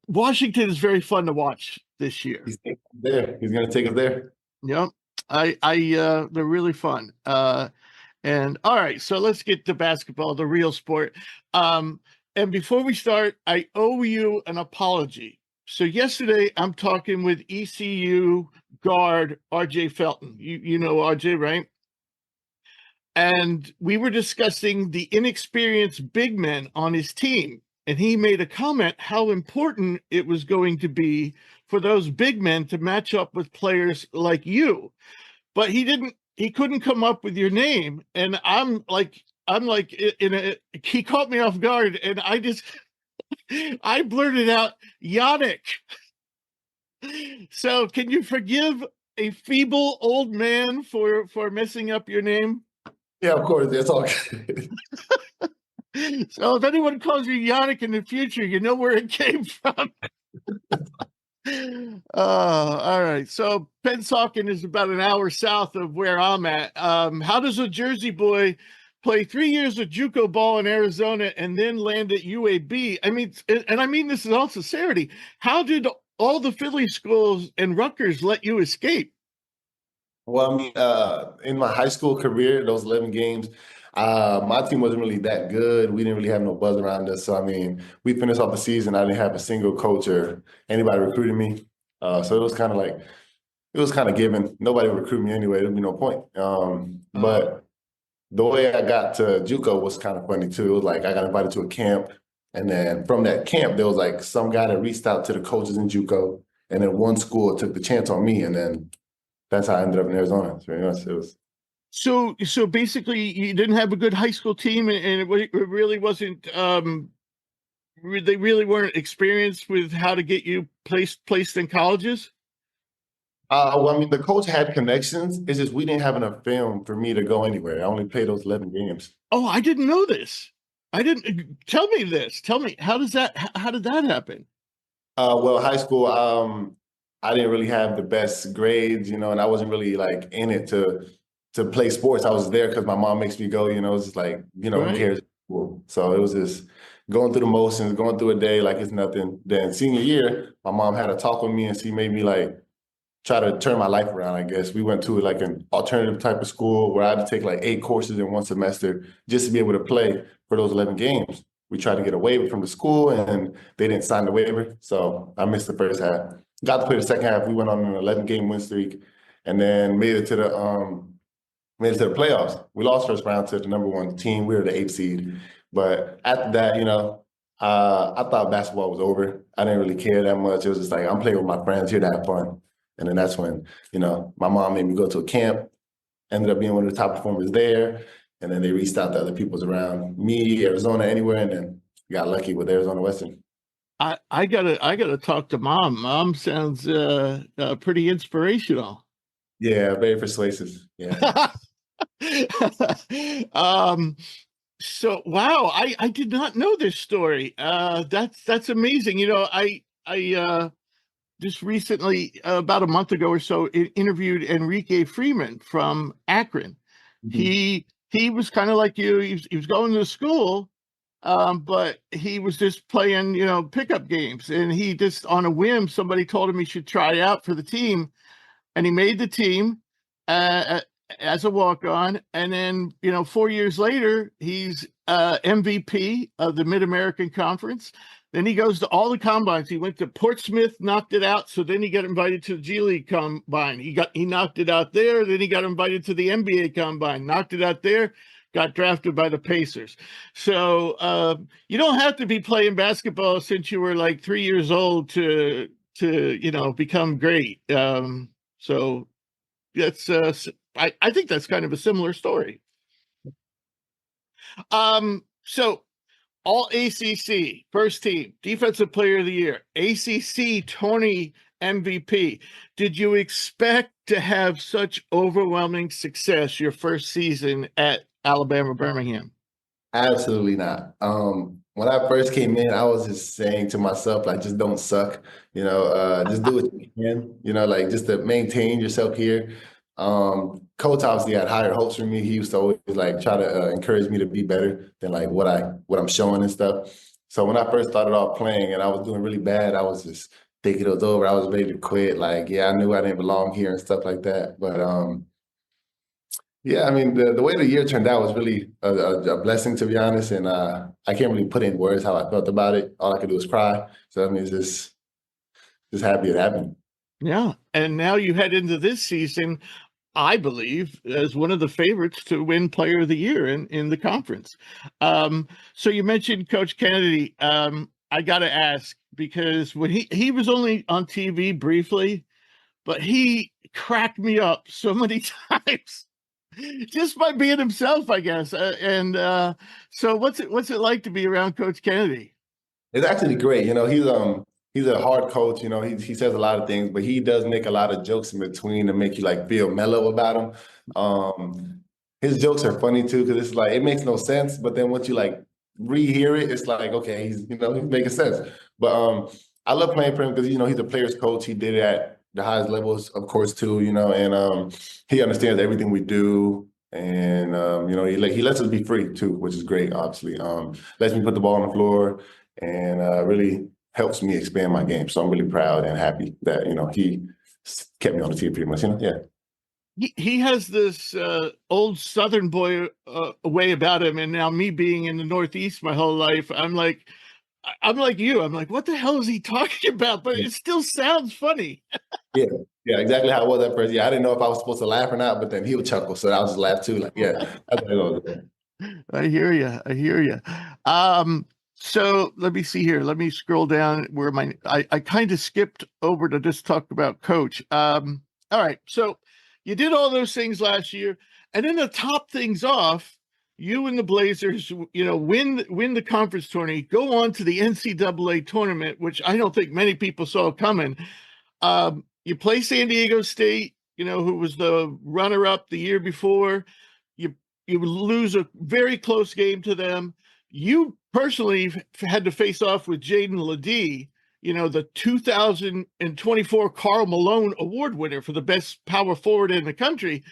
Washington is very fun to watch this year. He's there. He's going to take us there. Yep, they're really fun. And all right, so let's get to basketball, the real sport. And before we start, I owe you an apology. So yesterday, I'm talking with ECU guard RJ Felton. You know RJ, right? And we were discussing the inexperienced big men on his team. And he made a comment how important it was going to be for those big men to match up with players like you. But he couldn't come up with your name. And he caught me off guard, and I blurted out Yannick. So can you forgive a feeble old man for messing up your name? Yeah, of course. It's all good. So if anyone calls you Yannick in the future, you know where it came from. All right. So Pennsauken is about an hour south of where I'm at. How does a Jersey boy play 3 years of JUCO ball in Arizona and then land at UAB? I mean, and I mean this in all sincerity, how did all the Philly schools and Rutgers let you escape? Well, I mean, in my high school career, those 11 games, my team wasn't really that good. We didn't really have no buzz around us. So, I mean, we finished off the season. I didn't have a single coach or anybody recruiting me. So it was kind of given. Nobody would recruit me anyway. There'd be no point. But the way I got to JUCO was kind of funny too. It was like I got invited to a camp, and then from that camp, there was like some guy that reached out to the coaches in JUCO, and then one school took the chance on me, and then that's how I ended up in Arizona. So, it was. So basically, you didn't have a good high school team, and it really wasn't. They really weren't experienced with how to get you placed in colleges. Well, I mean, the coach had connections. It's just we didn't have enough film for me to go anywhere. I only played those 11 games. Oh, I didn't know this. I didn't. Tell me this. Tell me, how did that happen? Well, high school, I didn't really have the best grades, and I wasn't really like in it to play sports. I was there because my mom makes me go. It's just like, Right. Who cares? So it was just going through the motions, going through a day like it's nothing. Then senior year, my mom had a talk with me, and she made me like try to turn my life around, I guess. We went to like an alternative type of school where I had to take like 8 courses in one semester just to be able to play for those 11 games. We tried to get a waiver from the school, and they didn't sign the waiver. So I missed the first half. Got to play the second half. We went on an 11-game win streak, and then made it to the playoffs. We lost first round to the number 1 team. We were the 8th seed. But after that, I thought basketball was over. I didn't really care that much. It was just like, I'm playing with my friends here to have fun. And then that's when, my mom made me go to a camp, ended up being one of the top performers there. And then they reached out to other people around me, Arizona, anywhere, and then got lucky with Arizona Western. I gotta talk to mom. Mom sounds pretty inspirational. Yeah, very persuasive. Yeah. So wow, I did not know this story. That's amazing. I just recently, about a month ago or so, interviewed Enrique Freeman from Akron. Mm-hmm. He was kind of like you. He was going to school, but he was just playing, pickup games. And he just, on a whim, somebody told him he should try out for the team, and he made the team as a walk-on. And then, 4 years later, he's MVP of the Mid-American Conference. Then he goes to all the combines. He went to Portsmouth, knocked it out. So then he got invited to the G League combine. He knocked it out there. Then he got invited to the NBA combine, knocked it out there, got drafted by the Pacers. So you don't have to be playing basketball since you were like 3 years old to to become great. So that's I think that's kind of a similar story. So all ACC first team, defensive player of the year, ACC tourney MVP. Did you expect to have such overwhelming success your first season at Alabama Birmingham? Absolutely not. When I first came in, I was just saying to myself, like, just don't suck, just do what you can, like just to maintain yourself here. Coach obviously had higher hopes for me. He used to always like try to encourage me to be better than like what I'm showing and stuff. So when I first started off playing and I was doing really bad, I was just thinking it was over. I was ready to quit. Like, yeah, I knew I didn't belong here and stuff like that. But yeah, I mean, the way the year turned out was really a blessing, to be honest. And I can't really put in words how I felt about it. All I could do was cry. So I mean, it's just happy it happened. Yeah. And now you head into this season, I believe, as one of the favorites to win Player of the Year in the conference. So you mentioned Coach Kennedy. I got to ask, because when he was only on TV briefly, but he cracked me up so many times. Just by being himself, I guess. So what's it like to be around Coach Kennedy? It's actually great. He's a hard coach. He says a lot of things, but he does make a lot of jokes in between to make you like feel mellow about him. His jokes are funny too, because it's like it makes no sense, but then once you like rehear it, it's like, okay, he's making sense. But I love playing for him because he's a player's coach. He did it at the highest levels, of course, too, and he understands everything we do. And, he lets us be free, too, which is great, obviously. Lets me put the ball on the floor and really helps me expand my game. So I'm really proud and happy that, he kept me on the team pretty much, yeah. He has this old Southern boy way about him. And now me being in the Northeast my whole life, I'm like you. I'm like, what the hell is he talking about? But it still sounds funny. Yeah, exactly how it was at first. Yeah, I didn't know if I was supposed to laugh or not, but then he would chuckle, so I was just laugh too. Like, yeah, that's what it was. I hear you. So let me see here. Let me scroll down where I kind of skipped over to just talk about Coach. All right, so you did all those things last year, and then to top things off, you and the Blazers, win the conference tourney, go on to the NCAA tournament, which I don't think many people saw coming. You play San Diego State, who was the runner-up the year before. You lose a very close game to them. You personally had to face off with Jaden Ledee, the 2024 Karl Malone Award winner for the best power forward in the country.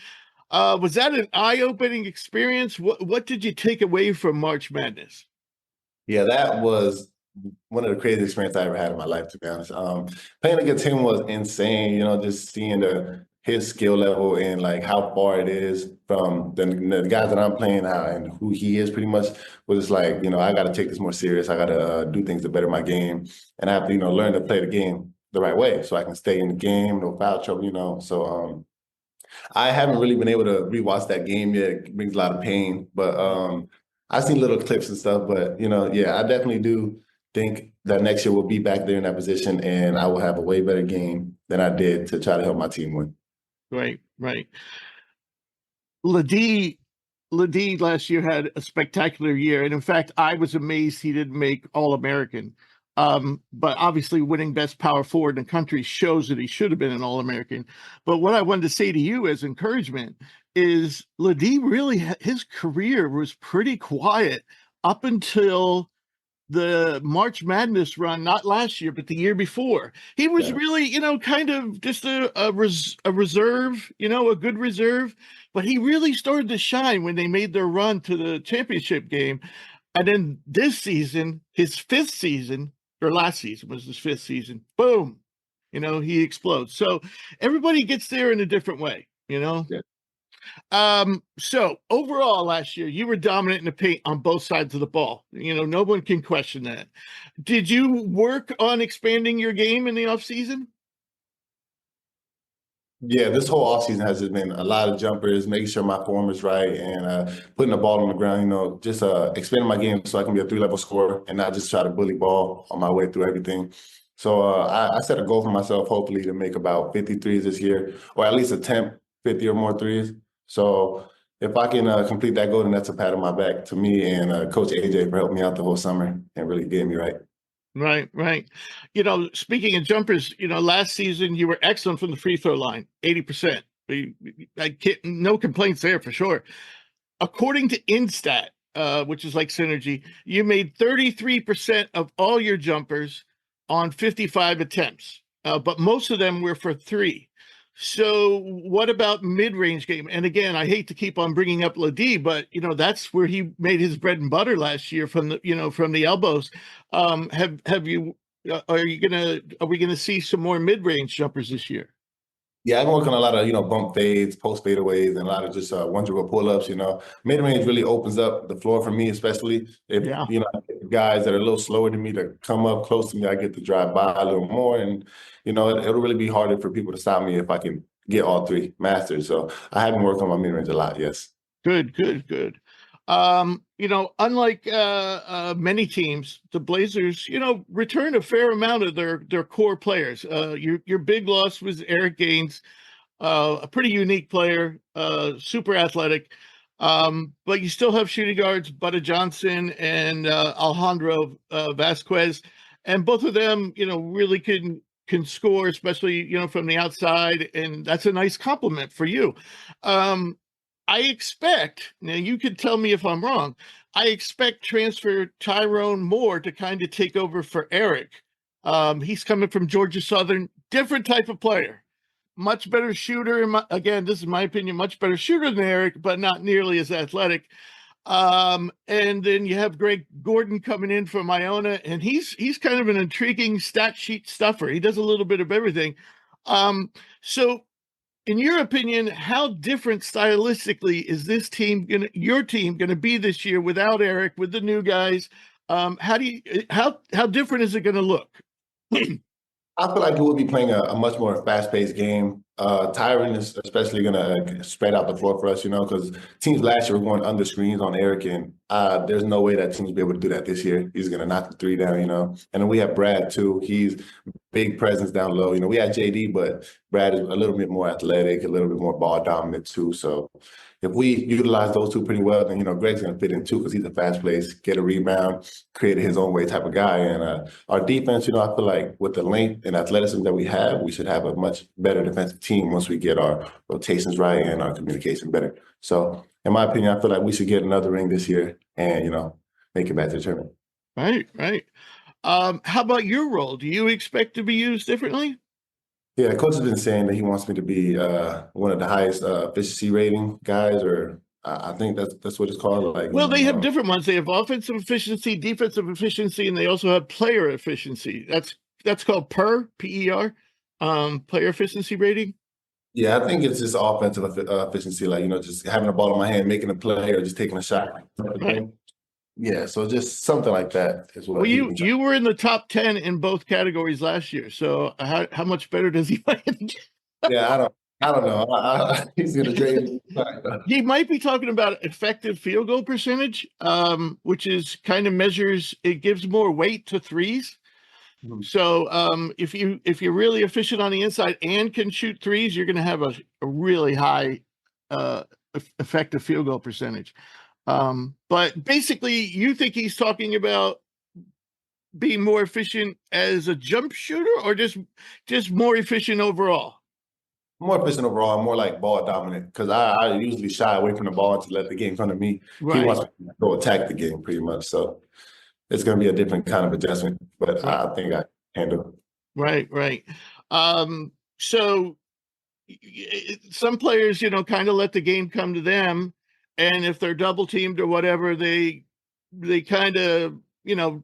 Was that an eye-opening experience? What did you take away from March Madness? Yeah, that was one of the craziest experiences I ever had in my life, to be honest. Playing against him was insane, just seeing his skill level and like how far it is from the guys that I'm playing and who he is pretty much was just like, I got to take this more serious. I got to do things to better my game. And I have to, learn to play the game the right way so I can stay in the game, no foul trouble, So I haven't really been able to rewatch that game yet. It brings a lot of pain, but I've seen little clips and stuff, but yeah, I definitely do think that next year we'll be back there in that position and I will have a way better game than I did to try to help my team win. Right. Ledee last year had a spectacular year. And in fact, I was amazed he didn't make All-American. But obviously winning best power forward in the country shows that he should have been an All-American. But what I wanted to say to you as encouragement is Ledee really, his career was pretty quiet up until the March Madness run, not last year, but the year before. He was really, kind of just a reserve, a good reserve, but he really started to shine when they made their run to the championship game. And then this season, his fifth season, or last season was his fifth season, boom, he explodes. So everybody gets there in a different way, Yeah. So overall last year, you were dominant in the paint on both sides of the ball. No one can question that. Did you work on expanding your game in the offseason? Yeah, this whole offseason has just been a lot of jumpers, making sure my form is right and putting the ball on the ground, just expanding my game so I can be a 3-level scorer and not just try to bully ball on my way through everything. So I set a goal for myself, hopefully, to make about 50 threes this year, or at least attempt 50 or more threes. So if I can complete that goal, then that's a pat on my back to me and Coach AJ for helping me out the whole summer and really getting me right. Right. Speaking of jumpers, last season you were excellent from the free throw line, 80%. No complaints there for sure. According to Instat, which is like Synergy, you made 33% of all your jumpers on 55 attempts, but most of them were for three. So what about mid-range game? And again, I hate to keep on bringing up Ladie, but that's where he made his bread and butter last year from the elbows. Are we gonna see some more mid-range jumpers this year? Yeah, I've been working on a lot of, bump fades, post fadeaways, and a lot of just one-dribble pull-ups, Mid-range really opens up the floor for me, especially if, guys that are a little slower than me to come up close to me, I get to drive by a little more. And, it'll really be harder for people to stop me if I can get all three masters. So I have been working on my mid-range a lot, yes. Good. Unlike many teams, the Blazers, return a fair amount of their core players. Your big loss was Eric Gaines, a pretty unique player, super athletic. But you still have shooting guards, Butta Johnson and Alejandro Vasquez, and both of them, really can score, especially from the outside, and that's a nice compliment for you. I expect, now you could tell me if I'm wrong, I expect transfer Tyrone Moore to kind of take over for Eric. He's coming from Georgia Southern, different type of player, much better shooter. Again, this is my opinion, much better shooter than Eric, but not nearly as athletic. And then you have Greg Gordon coming in from Iona, and he's kind of an intriguing stat sheet stuffer. He does a little bit of everything. So in your opinion, how different stylistically is your team gonna be this year without Eric, with the new guys? How different is it gonna look? I feel like we'll be playing a much more fast-paced game. Tyron is especially going to spread out the floor for us, because teams last year were going under screens on Eric, and there's no way that teams will be able to do that this year. He's going to knock the three down, And then we have Brad, too. He's big presence down low. We had JD, but Brad is a little bit more athletic, a little bit more ball dominant, too. So if we utilize those two pretty well, then, Greg's going to fit in, too, because he's a fast place, get a rebound, create a his own way type of guy. And our defense, I feel like with the length and athleticism that we have, we should have a much better defensive team once we get our rotations right and our communication better. So in my opinion, I feel like we should get another ring this year and, make it back to the tournament. Right. How about your role? Do you expect to be used differently? Yeah, the coach has been saying that he wants me to be one of the highest efficiency rating guys, or I think that's what it's called. They have different ones. They have offensive efficiency, defensive efficiency, and they also have player efficiency. That's called PER, player efficiency rating. Yeah, I think it's just offensive efficiency, just having a ball in my hand, making a play, or just taking a shot. Right. Yeah, so just something like that is what. Well, you were in the top 10 in both categories last year. So how much better does he play? Yeah, I don't know. He's gonna grade. He might be talking about effective field goal percentage, which is kind of measures. It gives more weight to threes. Mm-hmm. So if you're really efficient on the inside and can shoot threes, you're going to have a really high effective field goal percentage. But basically, you think he's talking about being more efficient as a jump shooter, or just more efficient overall? More efficient overall, more like ball dominant, because I usually shy away from the ball to let the game come to me. Right. He wants to go attack the game pretty much. So it's going to be a different kind of adjustment, but right. I think I handle it. Right. So some players, kind of let the game come to them. And if they're double teamed or whatever, they kind of,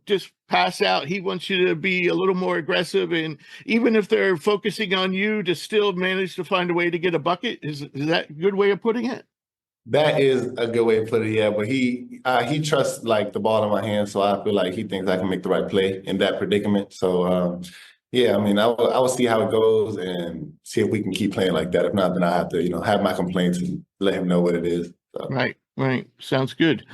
just pass out. He wants you to be a little more aggressive. And even if they're focusing on you, to still manage to find a way to get a bucket. Is that a good way of putting it? That is a good way to put it, yeah. But he trusts the ball in my hand, so I feel like he thinks I can make the right play in that predicament. So yeah, I mean, I will see how it goes and see if we can keep playing like that. If not, then I have to, have my complaints and let him know what it is. So. Right. Sounds good.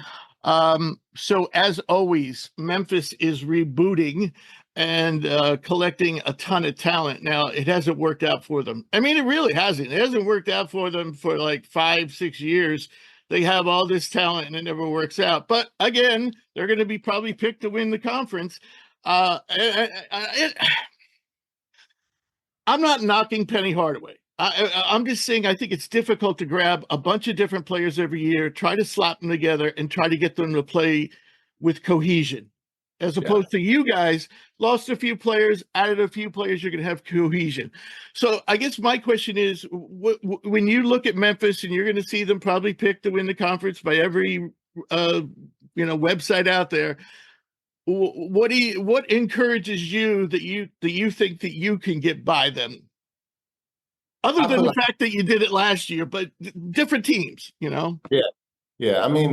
So as always, Memphis is rebooting. and collecting a ton of talent. Now, it hasn't worked out for them. I mean, it really hasn't. It hasn't worked out for them for like 5-6 years. They have all this talent and it never works out. But again, they're going to be probably picked to win the conference. I'm not knocking Penny Hardaway. I'm just saying I think it's difficult to grab a bunch of different players every year, try to slap them together, and try to get them to play with cohesion. As opposed to you guys, lost a few players, added a few players, you're going to have cohesion. So I guess my question is, when you look at Memphis and you're going to see them probably picked to win the conference by every website out there, what encourages you that you think that you can get by them? Other than the fact that you did it last year, but different teams, Yeah. Yeah, I mean,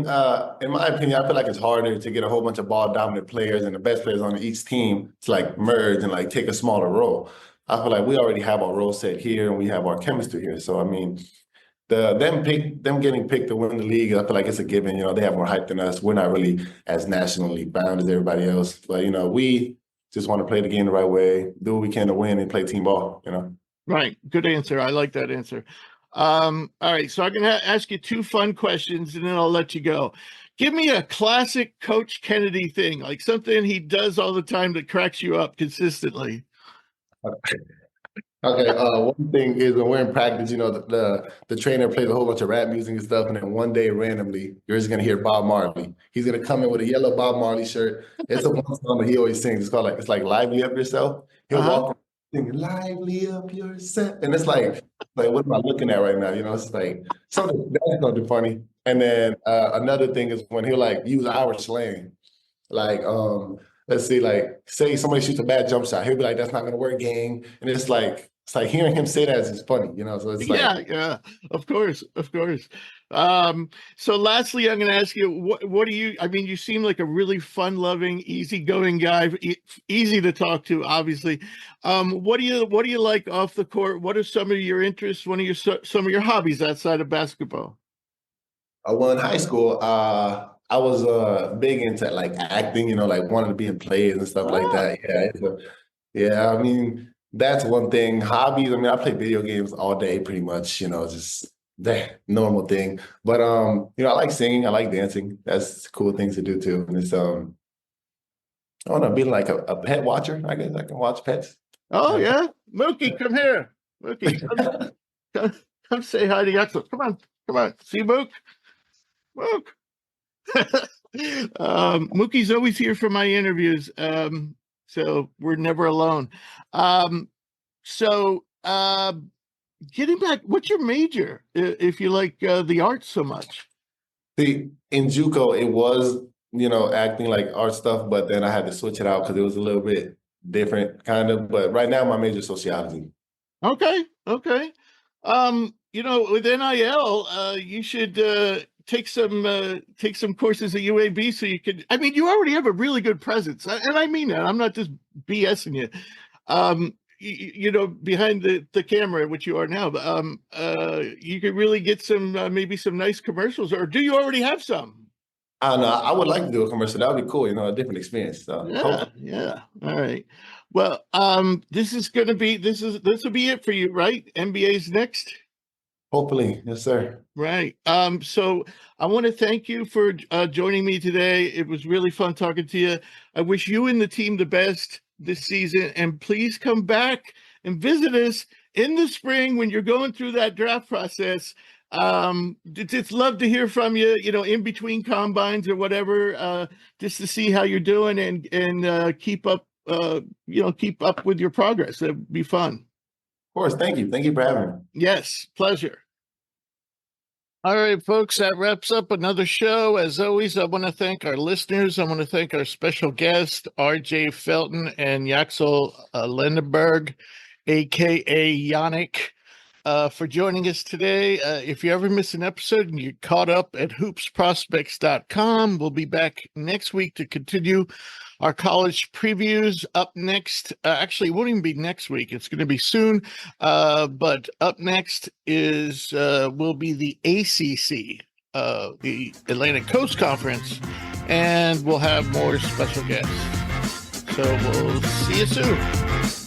in my opinion, I feel like it's harder to get a whole bunch of ball-dominant players and the best players on each team to like merge and like take a smaller role. I feel like we already have our role set here and we have our chemistry here. So I mean, them getting picked to win the league, I feel like it's a given. They have more hype than us. We're not really as nationally bound as everybody else, but we just want to play the game the right way, do what we can to win, and play team ball. Right. Good answer. I like that answer. All right, so I'm going to ask you 2 fun questions, and then I'll let you go. Give me a classic Coach Kennedy thing, like something he does all the time that cracks you up consistently. Okay. One thing is when we're in practice, the trainer plays a whole bunch of rap music and stuff, and then one day randomly, you're just gonna hear Bob Marley. He's gonna come in with a yellow Bob Marley shirt. It's a one song that he always sings. It's like "Lively Up Yourself." He'll walk around singing "Lively Up Yourself," and it's like what am I looking at right now? It's like something funny. And then another thing is when he'll like use our slang, like let's see, like say somebody shoots a bad jump shot, he'll be like, "That's not gonna work, gang," and it's like hearing him say that is funny, So it's like yeah, of course. So lastly, I'm going to ask you, what do you? I mean, you seem like a really fun-loving, easygoing guy, easy to talk to, obviously. What do you like off the court? What are some of your interests? Some of your hobbies outside of basketball? Well, in high school, I was big into like acting, like wanting to be in plays and stuff like that. Yeah. I mean, that's one thing. Hobbies, I mean, I play video games all day pretty much, just that normal thing. But I like singing, I like dancing. That's cool things to do too. And it's I don't know, being like a pet watcher, I guess I can watch pets. Oh yeah. Mookie, come here. Mookie, come say hi to Yaxel. Come on. See Mook? Mook. Mookie's always here for my interviews. So we're never alone. Getting back, what's your major if you like the arts so much? See, in JUCO, it was, acting like art stuff, but then I had to switch it out because it was a little bit different kind of. But right now, my major is sociology. Okay. With NIL, you should take some courses at UAB so you could. I mean, you already have a really good presence, and I mean that. I'm not just BSing you. Behind the camera, which you are now, you could really get some maybe some nice commercials. Or do you already have some? I don't know. I would like to do a commercial. That would be cool. A different experience. So yeah. All right. Well, this will be it for you, right? NBA's next. Hopefully, yes, sir. Right. So I want to thank you for joining me today. It was really fun talking to you. I wish you and the team the best this season, and please come back and visit us in the spring when you're going through that draft process. Just love to hear from you, in between combines or whatever, just to see how you're doing and keep up with your progress. It'd be fun. Of course. Thank you for having me. Yes, pleasure. All right, folks, that wraps up another show. As always, I want to thank our listeners. I want to thank our special guests, RJ Felton and Yaxel Lendeborg, a.k.a. Yannick, for joining us today. If you ever miss an episode and you're caught up at hoopsprospects.com, we'll be back next week to continue our college previews. Up next, actually, it won't even be next week. It's going to be soon. But up next will be the ACC, the Atlantic Coast Conference, and we'll have more special guests. So we'll see you soon.